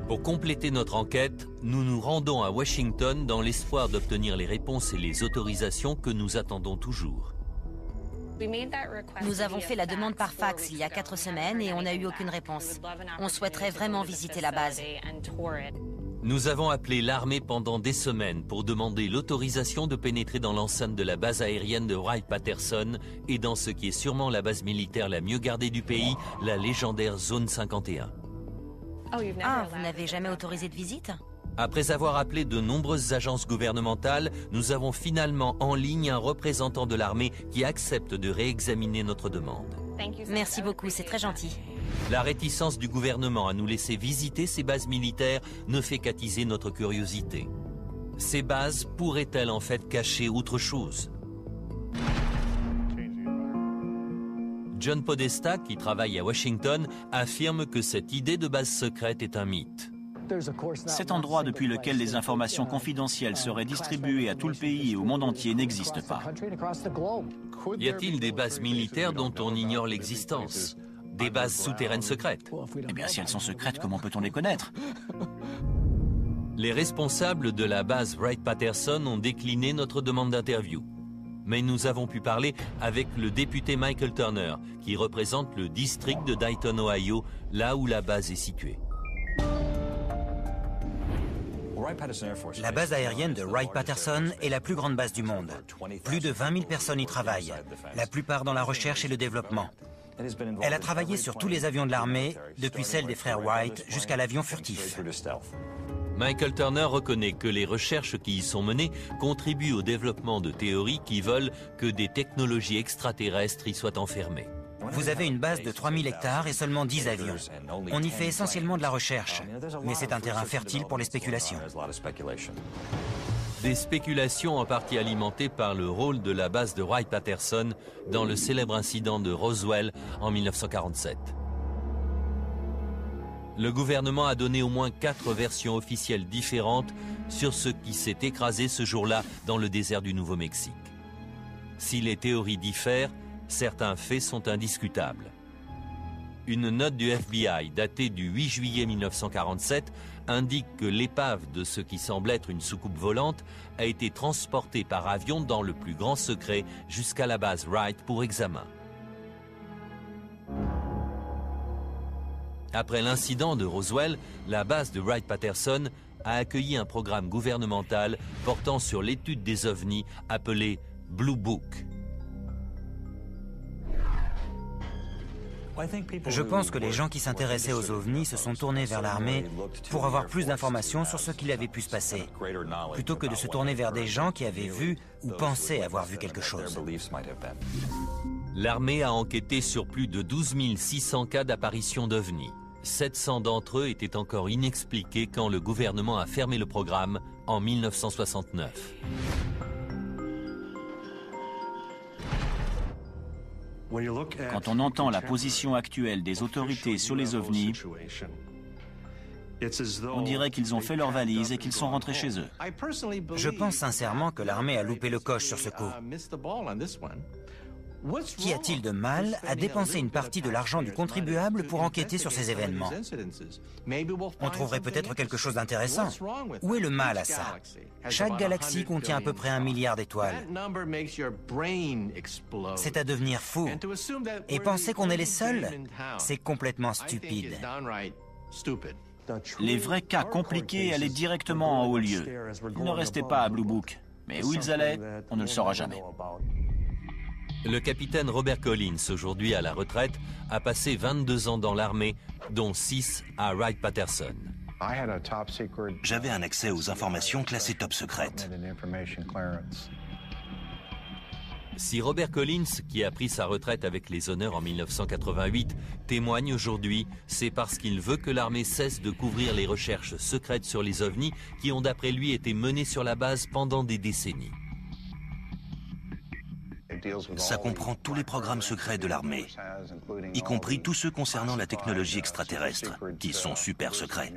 Pour compléter notre enquête, nous nous rendons à Washington dans l'espoir d'obtenir les réponses et les autorisations que nous attendons toujours. Nous avons fait la demande par fax il y a 4 semaines et on n'a eu aucune réponse. On souhaiterait vraiment visiter la base. Nous avons appelé l'armée pendant des semaines pour demander l'autorisation de pénétrer dans l'enceinte de la base aérienne de Wright-Patterson et dans ce qui est sûrement la base militaire la mieux gardée du pays, la légendaire Zone 51. Ah, vous n'avez jamais autorisé de visite? Après avoir appelé de nombreuses agences gouvernementales, nous avons finalement en ligne un représentant de l'armée qui accepte de réexaminer notre demande. Merci beaucoup, c'est très gentil. La réticence du gouvernement à nous laisser visiter ces bases militaires ne fait qu'attiser notre curiosité. Ces bases pourraient-elles en fait cacher autre chose? John Podesta, qui travaille à Washington, affirme que cette idée de base secrète est un mythe. Cet endroit depuis lequel les informations confidentielles seraient distribuées à tout le pays et au monde entier n'existe pas. Y a-t-il des bases militaires dont on ignore l'existence? Des bases souterraines secrètes? Eh bien, si elles sont secrètes, comment peut-on les connaître? Les responsables de la base Wright-Patterson ont décliné notre demande d'interview. Mais nous avons pu parler avec le député Michael Turner, qui représente le district de Dayton, Ohio, là où la base est située. La base aérienne de Wright-Patterson est la plus grande base du monde. Plus de 20 000 personnes y travaillent, la plupart dans la recherche et le développement. Elle a travaillé sur tous les avions de l'armée, depuis celle des frères Wright jusqu'à l'avion furtif. Michael Turner reconnaît que les recherches qui y sont menées contribuent au développement de théories qui veulent que des technologies extraterrestres y soient enfermées. Vous avez une base de 3000 hectares et seulement 10 avions. On y fait essentiellement de la recherche, mais c'est un terrain fertile pour les spéculations. Des spéculations en partie alimentées par le rôle de la base de Wright-Patterson dans le célèbre incident de Roswell en 1947. Le gouvernement a donné au moins 4 versions officielles différentes sur ce qui s'est écrasé ce jour-là dans le désert du Nouveau-Mexique. Si les théories diffèrent, certains faits sont indiscutables. Une note du FBI datée du 8 juillet 1947 indique que l'épave de ce qui semble être une soucoupe volante a été transportée par avion dans le plus grand secret jusqu'à la base Wright pour examen. Après l'incident de Roswell, la base de Wright-Patterson a accueilli un programme gouvernemental portant sur l'étude des ovnis appelé Blue Book. Je pense que les gens qui s'intéressaient aux ovnis se sont tournés vers l'armée pour avoir plus d'informations sur ce qu'il avait pu se passer, plutôt que de se tourner vers des gens qui avaient vu ou pensaient avoir vu quelque chose. L'armée a enquêté sur plus de 12 600 cas d'apparition d'ovnis. 700 d'entre eux étaient encore inexpliqués quand le gouvernement a fermé le programme en 1969. Quand on entend la position actuelle des autorités sur les ovnis, on dirait qu'ils ont fait leurs valises et qu'ils sont rentrés chez eux. Je pense sincèrement que l'armée a loupé le coche sur ce coup. Qu'y a-t-il de mal à dépenser une partie de l'argent du contribuable pour enquêter sur ces événements? On trouverait peut-être quelque chose d'intéressant. Où est le mal à ça? Chaque galaxie contient à peu près 1 milliard d'étoiles. C'est à devenir fou. Et penser qu'on est les seuls, c'est complètement stupide. Les vrais cas compliqués allaient directement en haut lieu. Ils ne restaient pas à Blue Book. Mais où ils allaient, on ne le saura jamais. Le capitaine Robert Collins, aujourd'hui à la retraite, a passé 22 ans dans l'armée, dont 6 à Wright-Patterson. J'avais un accès aux informations classées top secrètes. Si Robert Collins, qui a pris sa retraite avec les honneurs en 1988, témoigne aujourd'hui, c'est parce qu'il veut que l'armée cesse de couvrir les recherches secrètes sur les ovnis qui ont d'après lui été menées sur la base pendant des décennies. Ça comprend tous les programmes secrets de l'armée, y compris tous ceux concernant la technologie extraterrestre, qui sont super secrets.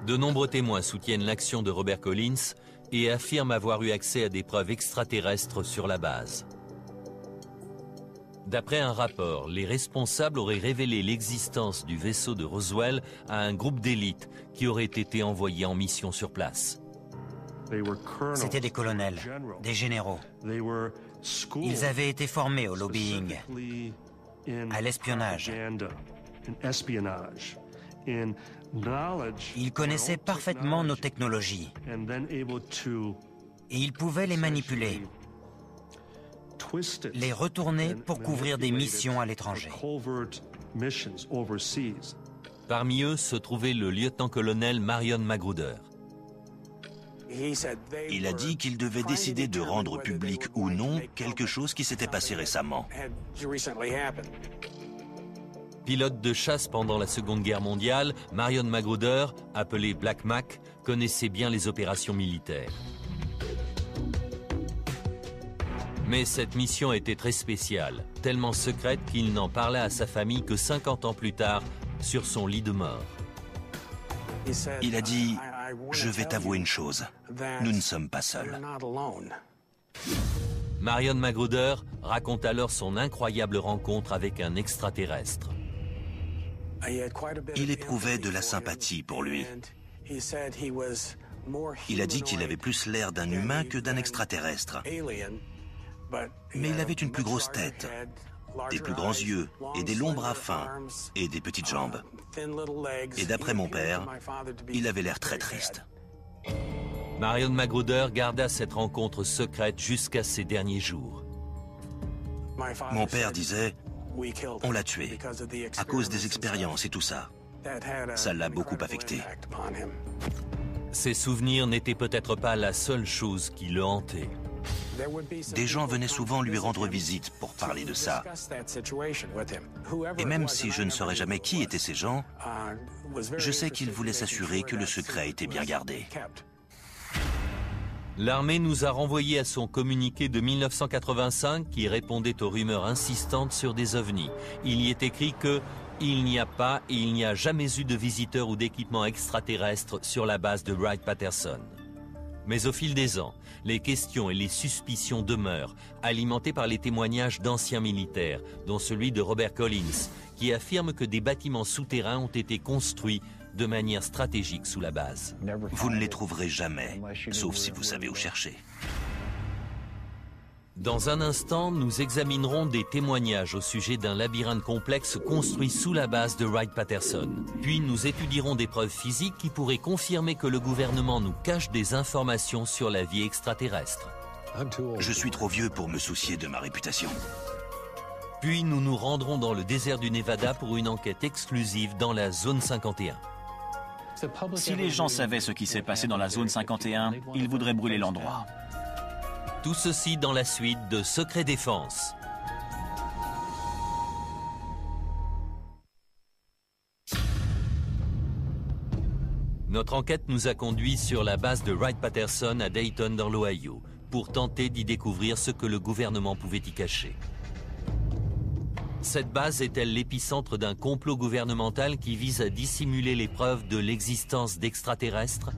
De nombreux témoins soutiennent l'action de Robert Collins et affirment avoir eu accès à des preuves extraterrestres sur la base. D'après un rapport, les responsables auraient révélé l'existence du vaisseau de Roswell à un groupe d'élite qui aurait été envoyé en mission sur place. C'étaient des colonels, des généraux. Ils avaient été formés au lobbying, à l'espionnage. Ils connaissaient parfaitement nos technologies et ils pouvaient les manipuler, les retourner pour couvrir des missions à l'étranger. Parmi eux se trouvait le lieutenant-colonel Marion Magruder. Il a dit qu'il devait décider de rendre public ou non quelque chose qui s'était passé récemment. Pilote de chasse pendant la Seconde Guerre mondiale, Marion Magruder, appelé Black Mac, connaissait bien les opérations militaires. Mais cette mission était très spéciale, tellement secrète qu'il n'en parlait à sa famille que 50 ans plus tard, sur son lit de mort. Il a dit « Je vais t'avouer une chose, nous ne sommes pas seuls. » Marion Magruder raconte alors son incroyable rencontre avec un extraterrestre. Il éprouvait de la sympathie pour lui. Il a dit qu'il avait plus l'air d'un humain que d'un extraterrestre. Mais il avait une plus grosse tête, des plus grands yeux et des longs bras fins et des petites jambes. Et d'après mon père, il avait l'air très triste. Marion Magruder garda cette rencontre secrète jusqu'à ses derniers jours. Mon père disait, on l'a tué à cause des expériences et tout ça. Ça l'a beaucoup affecté. Ses souvenirs n'étaient peut-être pas la seule chose qui le hantait. Des gens venaient souvent lui rendre visite pour parler de ça. Et même si je ne saurais jamais qui étaient ces gens, je sais qu'ils voulaient s'assurer que le secret était bien gardé. L'armée nous a renvoyé à son communiqué de 1985 qui répondait aux rumeurs insistantes sur des ovnis. Il y est écrit que il n'y a pas et il n'y a jamais eu de visiteurs ou d'équipements extraterrestres sur la base de Wright-Patterson. Mais au fil des ans, les questions et les suspicions demeurent, alimentées par les témoignages d'anciens militaires, dont celui de Robert Collins, qui affirme que des bâtiments souterrains ont été construits de manière stratégique sous la base. Vous ne les trouverez jamais, sauf si vous savez où chercher. Dans un instant, nous examinerons des témoignages au sujet d'un labyrinthe complexe construit sous la base de Wright-Patterson. Puis nous étudierons des preuves physiques qui pourraient confirmer que le gouvernement nous cache des informations sur la vie extraterrestre. Je suis trop vieux pour me soucier de ma réputation. Puis nous nous rendrons dans le désert du Nevada pour une enquête exclusive dans la zone 51. Si les gens savaient ce qui s'est passé dans la zone 51, ils voudraient brûler l'endroit. Tout ceci dans la suite de Secret Défense. Notre enquête nous a conduits sur la base de Wright-Patterson à Dayton dans l'Ohio pour tenter d'y découvrir ce que le gouvernement pouvait y cacher. Cette base est-elle l'épicentre d'un complot gouvernemental qui vise à dissimuler les preuves de l'existence d'extraterrestres?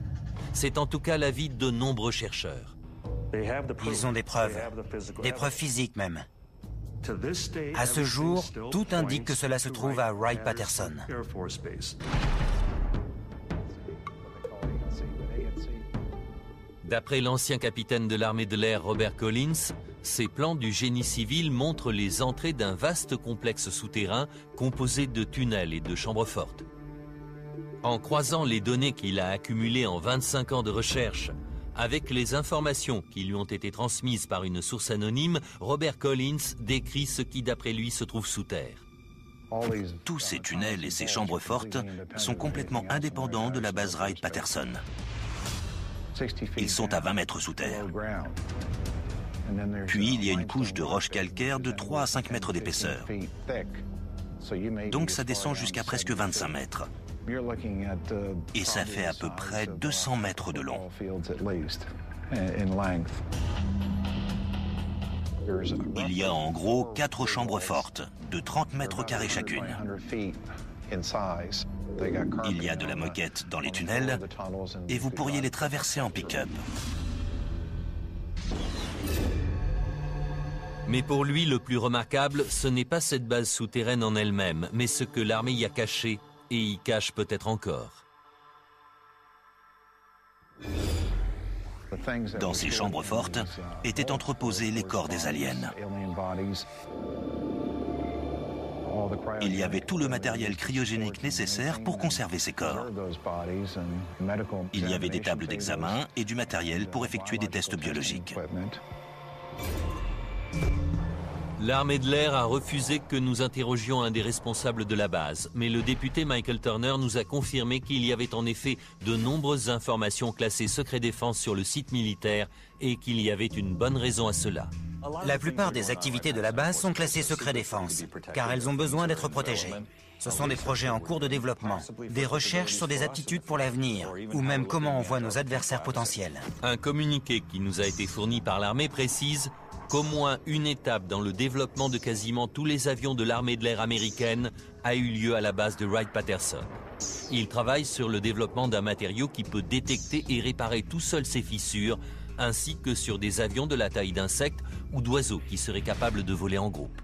C'est en tout cas l'avis de nombreux chercheurs. Ils ont des preuves physiques même. À ce jour, tout indique que cela se trouve à Wright-Patterson. D'après l'ancien capitaine de l'armée de l'air Robert Collins, ces plans du génie civil montrent les entrées d'un vaste complexe souterrain composé de tunnels et de chambres fortes. En croisant les données qu'il a accumulées en 25 ans de recherche avec les informations qui lui ont été transmises par une source anonyme, Robert Collins décrit ce qui d'après lui se trouve sous terre. Tous ces tunnels et ces chambres fortes sont complètement indépendants de la base Wright-Patterson. Ils sont à 20 mètres sous terre. Puis il y a une couche de roches calcaires de 3 à 5 mètres d'épaisseur. Donc ça descend jusqu'à presque 25 mètres. Et ça fait à peu près 200 mètres de long. Il y a en gros 4 chambres fortes, de 30 mètres carrés chacune. Il y a de la moquette dans les tunnels et vous pourriez les traverser en pick-up. Mais pour lui, le plus remarquable, ce n'est pas cette base souterraine en elle-même, mais ce que l'armée y a caché, et y cache peut-être encore. Dans ces chambres fortes étaient entreposés les corps des aliens. Il y avait tout le matériel cryogénique nécessaire pour conserver ces corps. Il y avait des tables d'examen et du matériel pour effectuer des tests biologiques. L'armée de l'air a refusé que nous interrogions un des responsables de la base, mais le député Michael Turner nous a confirmé qu'il y avait en effet de nombreuses informations classées secret défense sur le site militaire et qu'il y avait une bonne raison à cela. La plupart des activités de la base sont classées secret défense, car elles ont besoin d'être protégées. Ce sont des projets en cours de développement, des recherches sur des aptitudes pour l'avenir, ou même comment on voit nos adversaires potentiels. Un communiqué qui nous a été fourni par l'armée précise qu'au moins une étape dans le développement de quasiment tous les avions de l'armée de l'air américaine a eu lieu à la base de Wright-Patterson. Il travaille sur le développement d'un matériau qui peut détecter et réparer tout seul ces fissures, ainsi que sur des avions de la taille d'insectes ou d'oiseaux qui seraient capables de voler en groupe.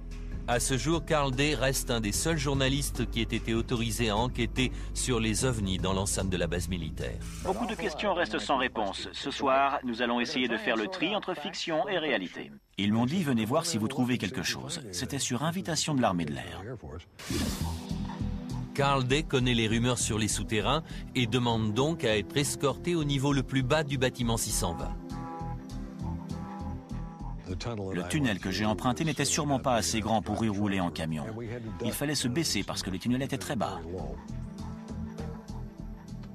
À ce jour, Carl Day reste un des seuls journalistes qui ait été autorisé à enquêter sur les ovnis dans l'enceinte de la base militaire. Beaucoup de questions restent sans réponse. Ce soir, nous allons essayer de faire le tri entre fiction et réalité. Ils m'ont dit, venez voir si vous trouvez quelque chose. C'était sur invitation de l'armée de l'air. Carl Day connaît les rumeurs sur les souterrains et demande donc à être escorté au niveau le plus bas du bâtiment 620. Le tunnel que j'ai emprunté n'était sûrement pas assez grand pour y rouler en camion. Il fallait se baisser parce que le tunnel était très bas.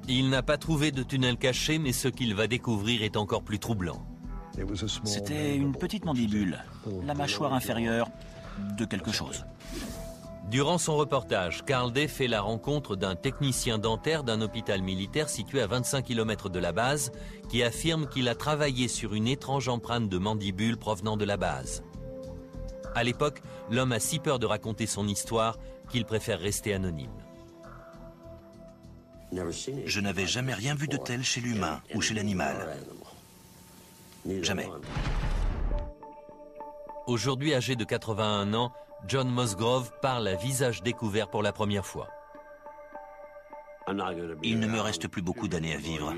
Il n'a pas trouvé de tunnel caché, mais ce qu'il va découvrir est encore plus troublant. C'était une petite mandibule, la mâchoire inférieure de quelque chose. Durant son reportage, Carl Day fait la rencontre d'un technicien dentaire d'un hôpital militaire situé à 25 km de la base qui affirme qu'il a travaillé sur une étrange empreinte de mandibule provenant de la base. À l'époque, l'homme a si peur de raconter son histoire qu'il préfère rester anonyme. Je n'avais jamais rien vu de tel chez l'humain ou chez l'animal. Jamais. Aujourd'hui âgé de 81 ans, John Musgrove parle à visage découvert pour la première fois. Il ne me reste plus beaucoup d'années à vivre.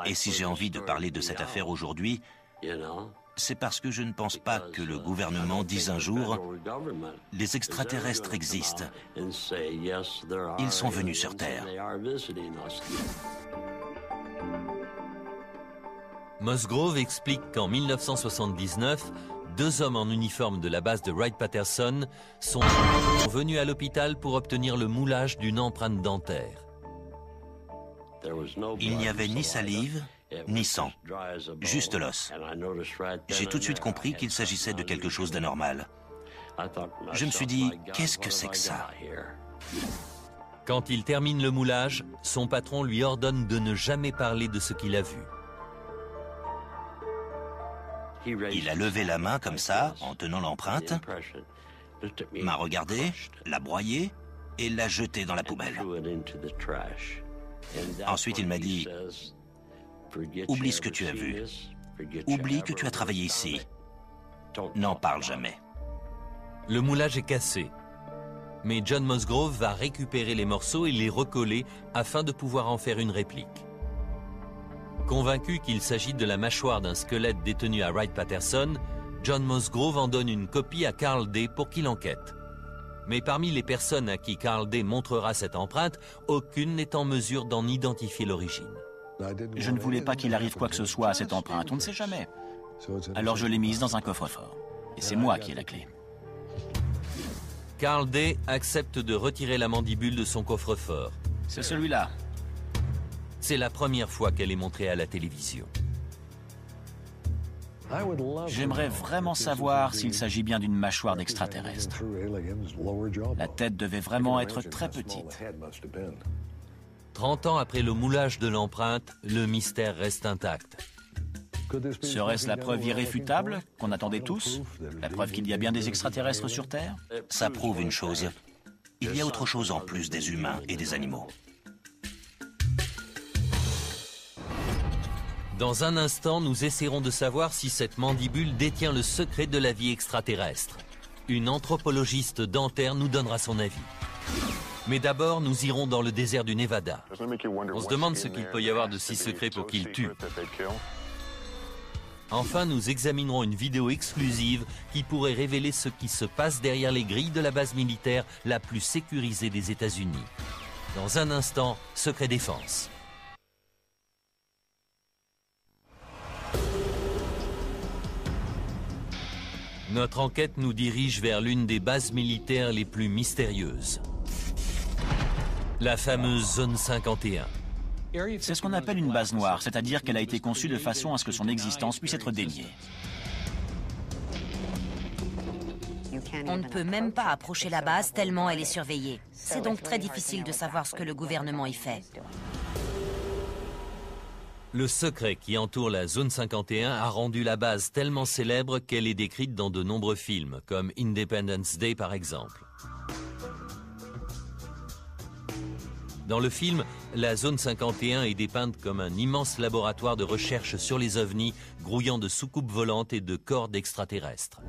Et si j'ai envie de parler de cette affaire aujourd'hui, c'est parce que je ne pense pas que le gouvernement dise un jour « Les extraterrestres existent. Ils sont venus sur Terre. » Musgrove explique qu'en 1979, 2 hommes en uniforme de la base de Wright-Patterson sont venus à l'hôpital pour obtenir le moulage d'une empreinte dentaire. Il n'y avait ni salive, ni sang, juste l'os. J'ai tout de suite compris qu'il s'agissait de quelque chose d'anormal. Je me suis dit, qu'est-ce que c'est que ça? Quand il termine le moulage, son patron lui ordonne de ne jamais parler de ce qu'il a vu. Il a levé la main comme ça, en tenant l'empreinte, m'a regardé, l'a broyé et l'a jeté dans la poubelle. Ensuite, il m'a dit « Oublie ce que tu as vu. Oublie que tu as travaillé ici. N'en parle jamais. » Le moulage est cassé. Mais John Musgrove va récupérer les morceaux et les recoller afin de pouvoir en faire une réplique. Convaincu qu'il s'agit de la mâchoire d'un squelette détenu à Wright-Patterson, John Musgrove en donne une copie à Carl Day pour qu'il enquête. Mais parmi les personnes à qui Carl Day montrera cette empreinte, aucune n'est en mesure d'en identifier l'origine. Je ne voulais pas qu'il arrive quoi que ce soit à cette empreinte, on ne sait jamais. Alors je l'ai mise dans un coffre-fort. Et c'est moi qui ai la clé. Carl Day accepte de retirer la mandibule de son coffre-fort. C'est celui-là. C'est la première fois qu'elle est montrée à la télévision. J'aimerais vraiment savoir s'il s'agit bien d'une mâchoire d'extraterrestre. La tête devait vraiment être très petite. 30 ans après le moulage de l'empreinte, le mystère reste intact. Serait-ce la preuve irréfutable qu'on attendait tous? La preuve qu'il y a bien des extraterrestres sur Terre? Ça prouve une chose. Il y a autre chose en plus des humains et des animaux. Dans un instant, nous essaierons de savoir si cette mandibule détient le secret de la vie extraterrestre. Une anthropologiste dentaire nous donnera son avis. Mais d'abord, nous irons dans le désert du Nevada. On se demande ce qu'il peut y avoir de si secret pour qu'il tue. Enfin, nous examinerons une vidéo exclusive qui pourrait révéler ce qui se passe derrière les grilles de la base militaire la plus sécurisée des États-Unis. Dans un instant, Secret Défense. Notre enquête nous dirige vers l'une des bases militaires les plus mystérieuses. La fameuse Zone 51. C'est ce qu'on appelle une base noire, c'est-à-dire qu'elle a été conçue de façon à ce que son existence puisse être déniée. On ne peut même pas approcher la base tellement elle est surveillée. C'est donc très difficile de savoir ce que le gouvernement y fait. Le secret qui entoure la Zone 51 a rendu la base tellement célèbre qu'elle est décrite dans de nombreux films, comme Independence Day par exemple. Dans le film, la Zone 51 est dépeinte comme un immense laboratoire de recherche sur les ovnis, grouillant de soucoupes volantes et de corps d'extraterrestres.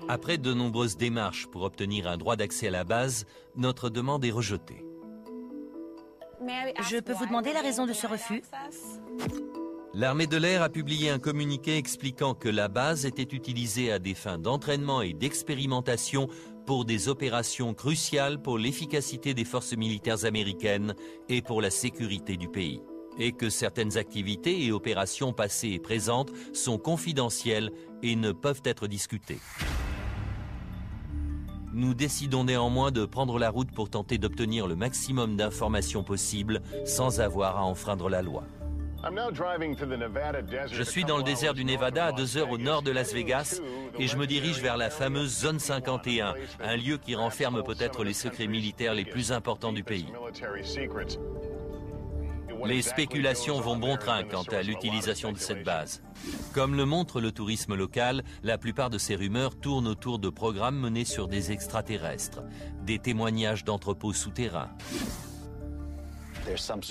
Après de nombreuses démarches pour obtenir un droit d'accès à la base, notre demande est rejetée. Je peux vous demander la raison de ce refus? L'armée de l'air a publié un communiqué expliquant que la base était utilisée à des fins d'entraînement et d'expérimentation pour des opérations cruciales pour l'efficacité des forces militaires américaines et pour la sécurité du pays. Et que certaines activités et opérations passées et présentes sont confidentielles et ne peuvent être discutées. Nous décidons néanmoins de prendre la route pour tenter d'obtenir le maximum d'informations possibles sans avoir à enfreindre la loi. Je suis dans le désert du Nevada, à 2 heures au nord de Las Vegas, et je me dirige vers la fameuse Zone 51, un lieu qui renferme peut-être les secrets militaires les plus importants du pays. Les spéculations vont bon train quant à l'utilisation de cette base. Comme le montre le tourisme local, la plupart de ces rumeurs tournent autour de programmes menés sur des extraterrestres, des témoignages d'entrepôts souterrains.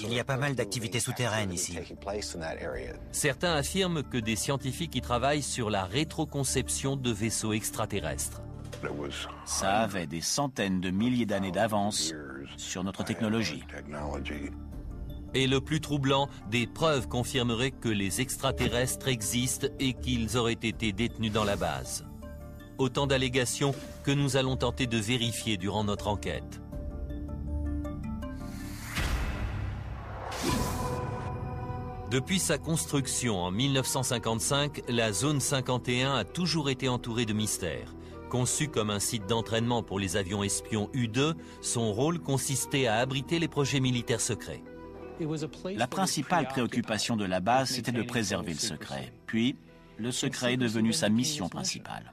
Il y a pas mal d'activités souterraines ici. Certains affirment que des scientifiques y travaillent sur la rétroconception de vaisseaux extraterrestres. Ça avait des centaines de milliers d'années d'avance sur notre technologie. Et le plus troublant, des preuves confirmeraient que les extraterrestres existent et qu'ils auraient été détenus dans la base. Autant d'allégations que nous allons tenter de vérifier durant notre enquête. Depuis sa construction en 1955, la Zone 51 a toujours été entourée de mystères. Conçue comme un site d'entraînement pour les avions espions U-2, son rôle consistait à abriter les projets militaires secrets. La principale préoccupation de la base, c'était de préserver le secret. Puis, le secret est devenu sa mission principale.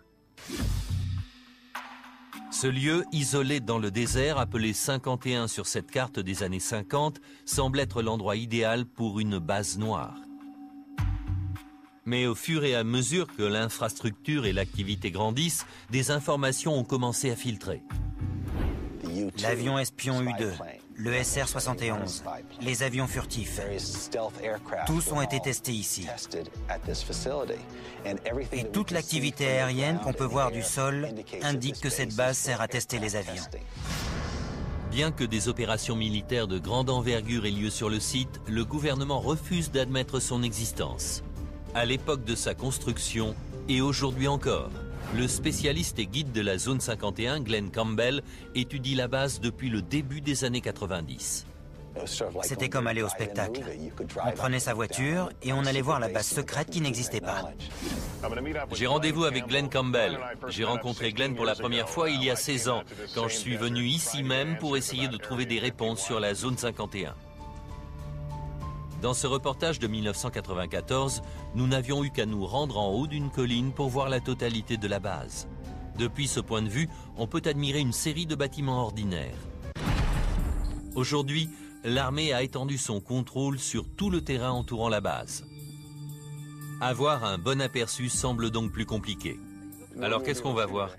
Ce lieu, isolé dans le désert, appelé 51 sur cette carte des années 50, semble être l'endroit idéal pour une base noire. Mais au fur et à mesure que l'infrastructure et l'activité grandissent, des informations ont commencé à filtrer. L'avion espion U-2, le SR-71, les avions furtifs, tous ont été testés ici. Et toute l'activité aérienne qu'on peut voir du sol indique que cette base sert à tester les avions. Bien que des opérations militaires de grande envergure aient lieu sur le site, le gouvernement refuse d'admettre son existence. À l'époque de sa construction, et aujourd'hui encore, le spécialiste et guide de la Zone 51, Glenn Campbell, étudie la base depuis le début des années 90. C'était comme aller au spectacle. On prenait sa voiture et on allait voir la base secrète qui n'existait pas. J'ai rendez-vous avec Glenn Campbell. J'ai rencontré Glenn pour la première fois il y a 16 ans, quand je suis venu ici même pour essayer de trouver des réponses sur la Zone 51. Dans ce reportage de 1994, nous n'avions eu qu'à nous rendre en haut d'une colline pour voir la totalité de la base. Depuis ce point de vue, on peut admirer une série de bâtiments ordinaires. Aujourd'hui, l'armée a étendu son contrôle sur tout le terrain entourant la base. Avoir un bon aperçu semble donc plus compliqué. Alors qu'est-ce qu'on va voir ?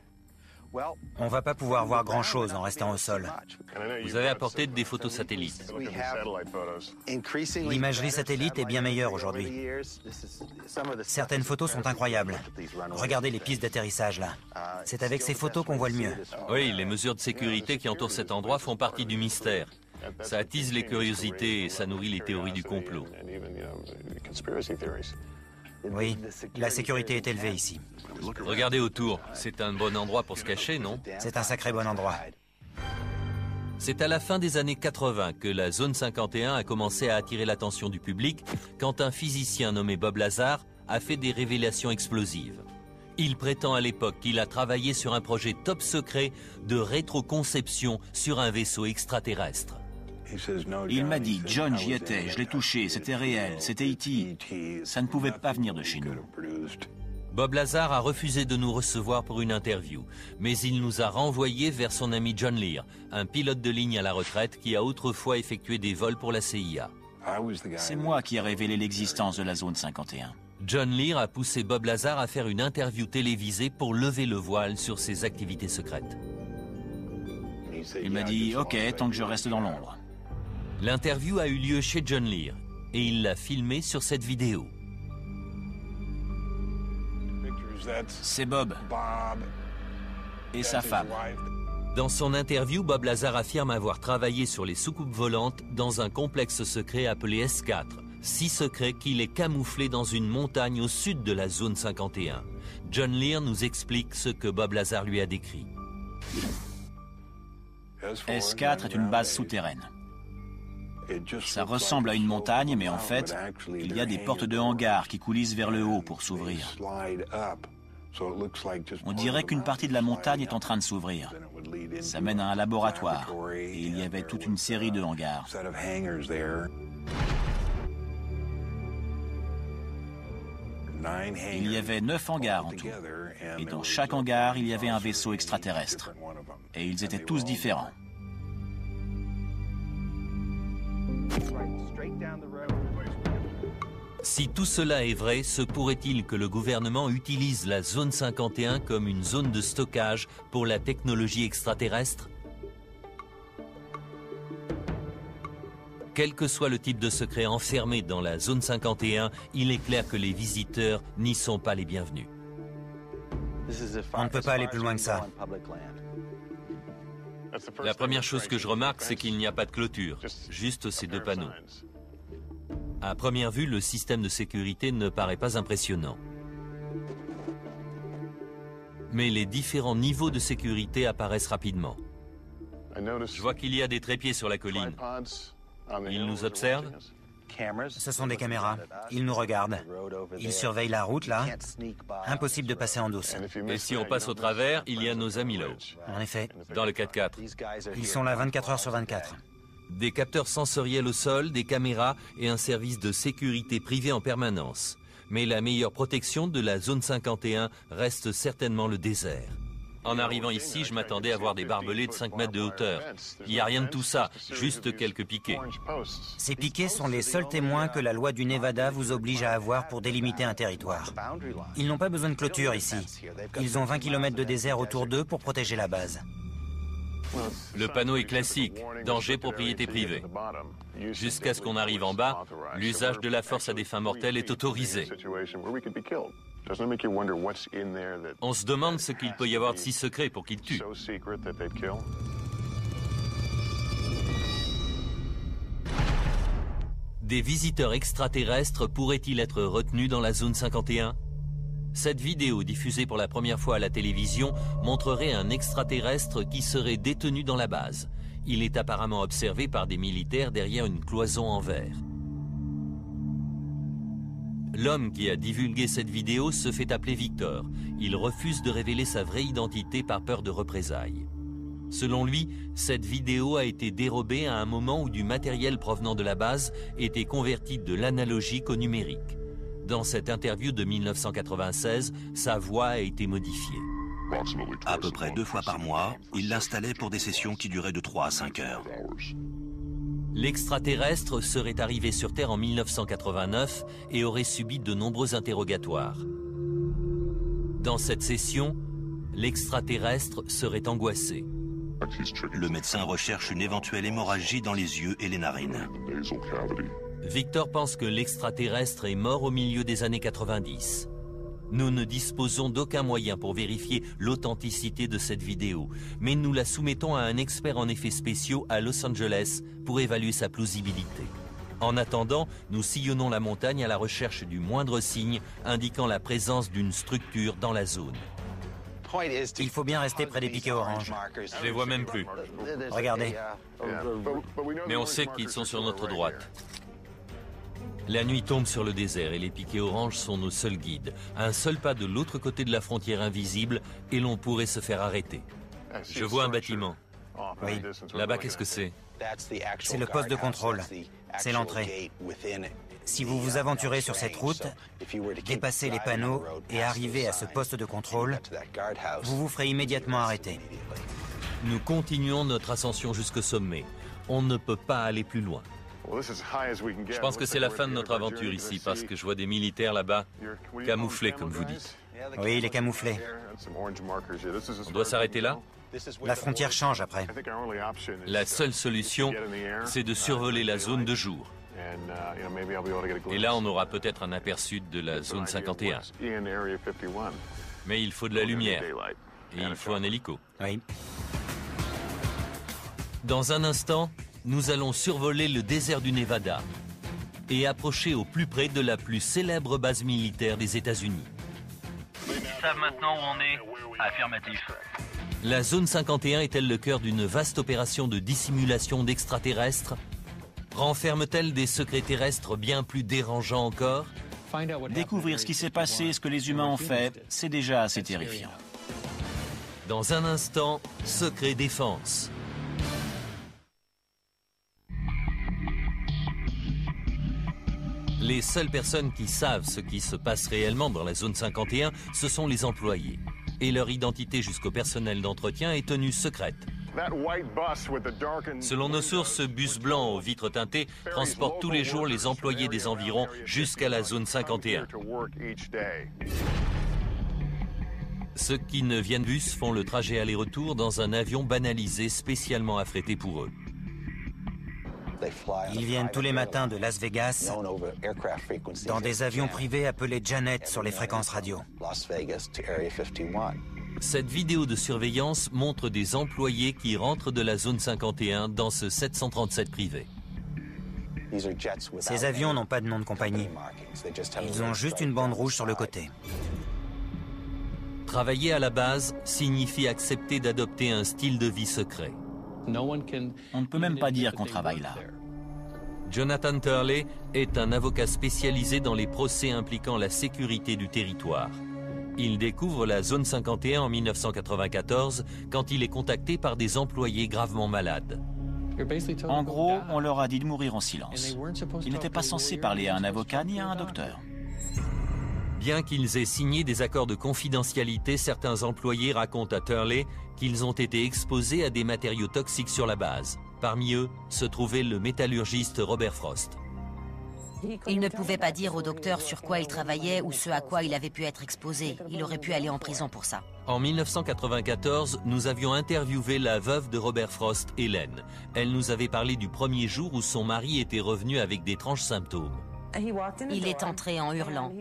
On va pas pouvoir voir grand-chose en restant au sol. Vous avez apporté des photos satellites. L'imagerie satellite est bien meilleure aujourd'hui. Certaines photos sont incroyables. Regardez les pistes d'atterrissage là. C'est avec ces photos qu'on voit le mieux. Oui, les mesures de sécurité qui entourent cet endroit font partie du mystère. Ça attise les curiosités et ça nourrit les théories du complot. Oui, la sécurité est élevée ici. Regardez autour, c'est un bon endroit pour se cacher, non? C'est un sacré bon endroit. C'est à la fin des années 80 que la zone 51 a commencé à attirer l'attention du public quand un physicien nommé Bob Lazar a fait des révélations explosives. Il prétend à l'époque qu'il a travaillé sur un projet top secret de rétroconception sur un vaisseau extraterrestre. Il m'a dit, John, j'y étais, je l'ai touché, c'était réel, c'était E.T. Ça ne pouvait pas venir de chez nous. Bob Lazar a refusé de nous recevoir pour une interview, mais il nous a renvoyés vers son ami John Lear, un pilote de ligne à la retraite qui a autrefois effectué des vols pour la CIA. C'est moi qui ai révélé l'existence de la zone 51. John Lear a poussé Bob Lazar à faire une interview télévisée pour lever le voile sur ses activités secrètes. Il m'a dit, ok, tant que je reste dans l'ombre. L'interview a eu lieu chez John Lear et il l'a filmée sur cette vidéo. C'est Bob et sa femme. Dans son interview, Bob Lazar affirme avoir travaillé sur les soucoupes volantes dans un complexe secret appelé S4, si secret qu'il est camouflé dans une montagne au sud de la zone 51. John Lear nous explique ce que Bob Lazar lui a décrit. S4 est une base souterraine. Ça ressemble à une montagne, mais en fait, il y a des portes de hangar qui coulissent vers le haut pour s'ouvrir. On dirait qu'une partie de la montagne est en train de s'ouvrir. Ça mène à un laboratoire, et il y avait toute une série de hangars. Il y avait 9 hangars en tout, et dans chaque hangar, il y avait un vaisseau extraterrestre. Et ils étaient tous différents. Si tout cela est vrai, se pourrait-il que le gouvernement utilise la zone 51 comme une zone de stockage pour la technologie extraterrestre? Quel que soit le type de secret enfermé dans la zone 51, il est clair que les visiteurs n'y sont pas les bienvenus. On ne peut pas aller plus loin que ça. La première chose que je remarque, c'est qu'il n'y a pas de clôture, juste ces deux panneaux. À première vue, le système de sécurité ne paraît pas impressionnant. Mais les différents niveaux de sécurité apparaissent rapidement. Je vois qu'il y a des trépieds sur la colline. Ils nous observent? Ce sont des caméras. Ils nous regardent. Ils surveillent la route, là. Impossible de passer en douce. Et si on passe au travers, il y a nos amis là-haut. En effet. Dans le 4x4. Ils sont là 24 heures sur 24. Des capteurs sensoriels au sol, des caméras et un service de sécurité privé en permanence. Mais la meilleure protection de la zone 51 reste certainement le désert. En arrivant ici, je m'attendais à voir des barbelés de 5 mètres de hauteur. Il n'y a rien de tout ça, juste quelques piquets. Ces piquets sont les seuls témoins que la loi du Nevada vous oblige à avoir pour délimiter un territoire. Ils n'ont pas besoin de clôture ici. Ils ont 20 km de désert autour d'eux pour protéger la base. Le panneau est classique, danger propriété privée. Jusqu'à ce qu'on arrive en bas, l'usage de la force à des fins mortelles est autorisé. On se demande ce qu'il peut y avoir de si secret pour qu'ils tuent. Des visiteurs extraterrestres pourraient-ils être retenus dans la zone 51 ? Cette vidéo, diffusée pour la première fois à la télévision, montrerait un extraterrestre qui serait détenu dans la base. Il est apparemment observé par des militaires derrière une cloison en verre. L'homme qui a divulgué cette vidéo se fait appeler Victor. Il refuse de révéler sa vraie identité par peur de représailles. Selon lui, cette vidéo a été dérobée à un moment où du matériel provenant de la base était converti de l'analogique au numérique. Dans cette interview de 1996, sa voix a été modifiée. À peu près 2 fois par mois, il l'installait pour des sessions qui duraient de 3 à 5 heures. L'extraterrestre serait arrivé sur Terre en 1989 et aurait subi de nombreux interrogatoires. Dans cette session, L'extraterrestre serait angoissé. Le médecin recherche une éventuelle hémorragie dans les yeux et les narines. Victor pense que l'extraterrestre est mort au milieu des années 90. Nous ne disposons d'aucun moyen pour vérifier l'authenticité de cette vidéo, mais nous la soumettons à un expert en effets spéciaux à Los Angeles pour évaluer sa plausibilité. En attendant, nous sillonnons la montagne à la recherche du moindre signe indiquant la présence d'une structure dans la zone. Il faut bien rester près des piquets oranges. Je les vois même plus. Regardez. Mais on sait qu'ils sont sur notre droite. La nuit tombe sur le désert et les piquets oranges sont nos seuls guides. Un seul pas de l'autre côté de la frontière invisible et l'on pourrait se faire arrêter. Je vois un bâtiment. Oui. Là-bas, qu'est-ce que c'est? C'est le poste de contrôle. C'est l'entrée. Si vous vous aventurez sur cette route, dépassez les panneaux et arrivez à ce poste de contrôle, vous vous ferez immédiatement arrêter. Nous continuons notre ascension jusqu'au sommet. On ne peut pas aller plus loin. Je pense que c'est la fin de notre aventure ici, parce que je vois des militaires là-bas, camouflés comme vous dites. Oui, il est camouflé. On doit s'arrêter là? La frontière change après. La seule solution, c'est de survoler la zone de jour. Et là, on aura peut-être un aperçu de la zone 51. Mais il faut de la lumière. Et il faut un hélico. Oui. Dans un instant, nous allons survoler le désert du Nevada et approcher au plus près de la plus célèbre base militaire des États-Unis. Ils savent maintenant où on est? Affirmatif. La zone 51 est-elle le cœur d'une vaste opération de dissimulation d'extraterrestres? Renferme-t-elle des secrets terrestres bien plus dérangeants encore? Découvrir ce qui s'est passé, ce que les humains ont fait, c'est déjà assez terrifiant. Dans un instant, Secret Défense. Les seules personnes qui savent ce qui se passe réellement dans la zone 51, ce sont les employés. Et leur identité jusqu'au personnel d'entretien est tenue secrète. Selon nos sources, ce bus blanc aux vitres teintées transporte tous les jours les employés des environs jusqu'à la zone 51. Ceux qui ne viennent bus font le trajet aller-retour dans un avion banalisé spécialement affrété pour eux. Ils viennent tous les matins de Las Vegas dans des avions privés appelés Janet sur les fréquences radio. Cette vidéo de surveillance montre des employés qui rentrent de la zone 51 dans ce 737 privé. Ces avions n'ont pas de nom de compagnie. Ils ont juste une bande rouge sur le côté. Travailler à la base signifie accepter d'adopter un style de vie secret. On ne peut même pas dire qu'on travaille là. Jonathan Turley est un avocat spécialisé dans les procès impliquant la sécurité du territoire. Il découvre la zone 51 en 1994 quand il est contacté par des employés gravement malades. En gros, on leur a dit de mourir en silence. Ils n'étaient pas censés parler à un avocat ni à un docteur. Bien qu'ils aient signé des accords de confidentialité, certains employés racontent à Turley qu'ils ont été exposés à des matériaux toxiques sur la base. Parmi eux se trouvait le métallurgiste Robert Frost. Il ne pouvait pas dire au docteur sur quoi il travaillait ou ce à quoi il avait pu être exposé. Il aurait pu aller en prison pour ça. En 1994, nous avions interviewé la veuve de Robert Frost, Hélène. Elle nous avait parlé du premier jour où son mari était revenu avec d'étranges symptômes. Il est entré en hurlant.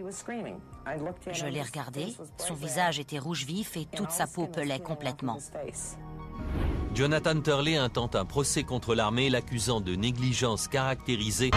Je l'ai regardé, son visage était rouge vif et toute sa peau pelait complètement. Jonathan Turley intente un procès contre l'armée, l'accusant de négligence caractérisée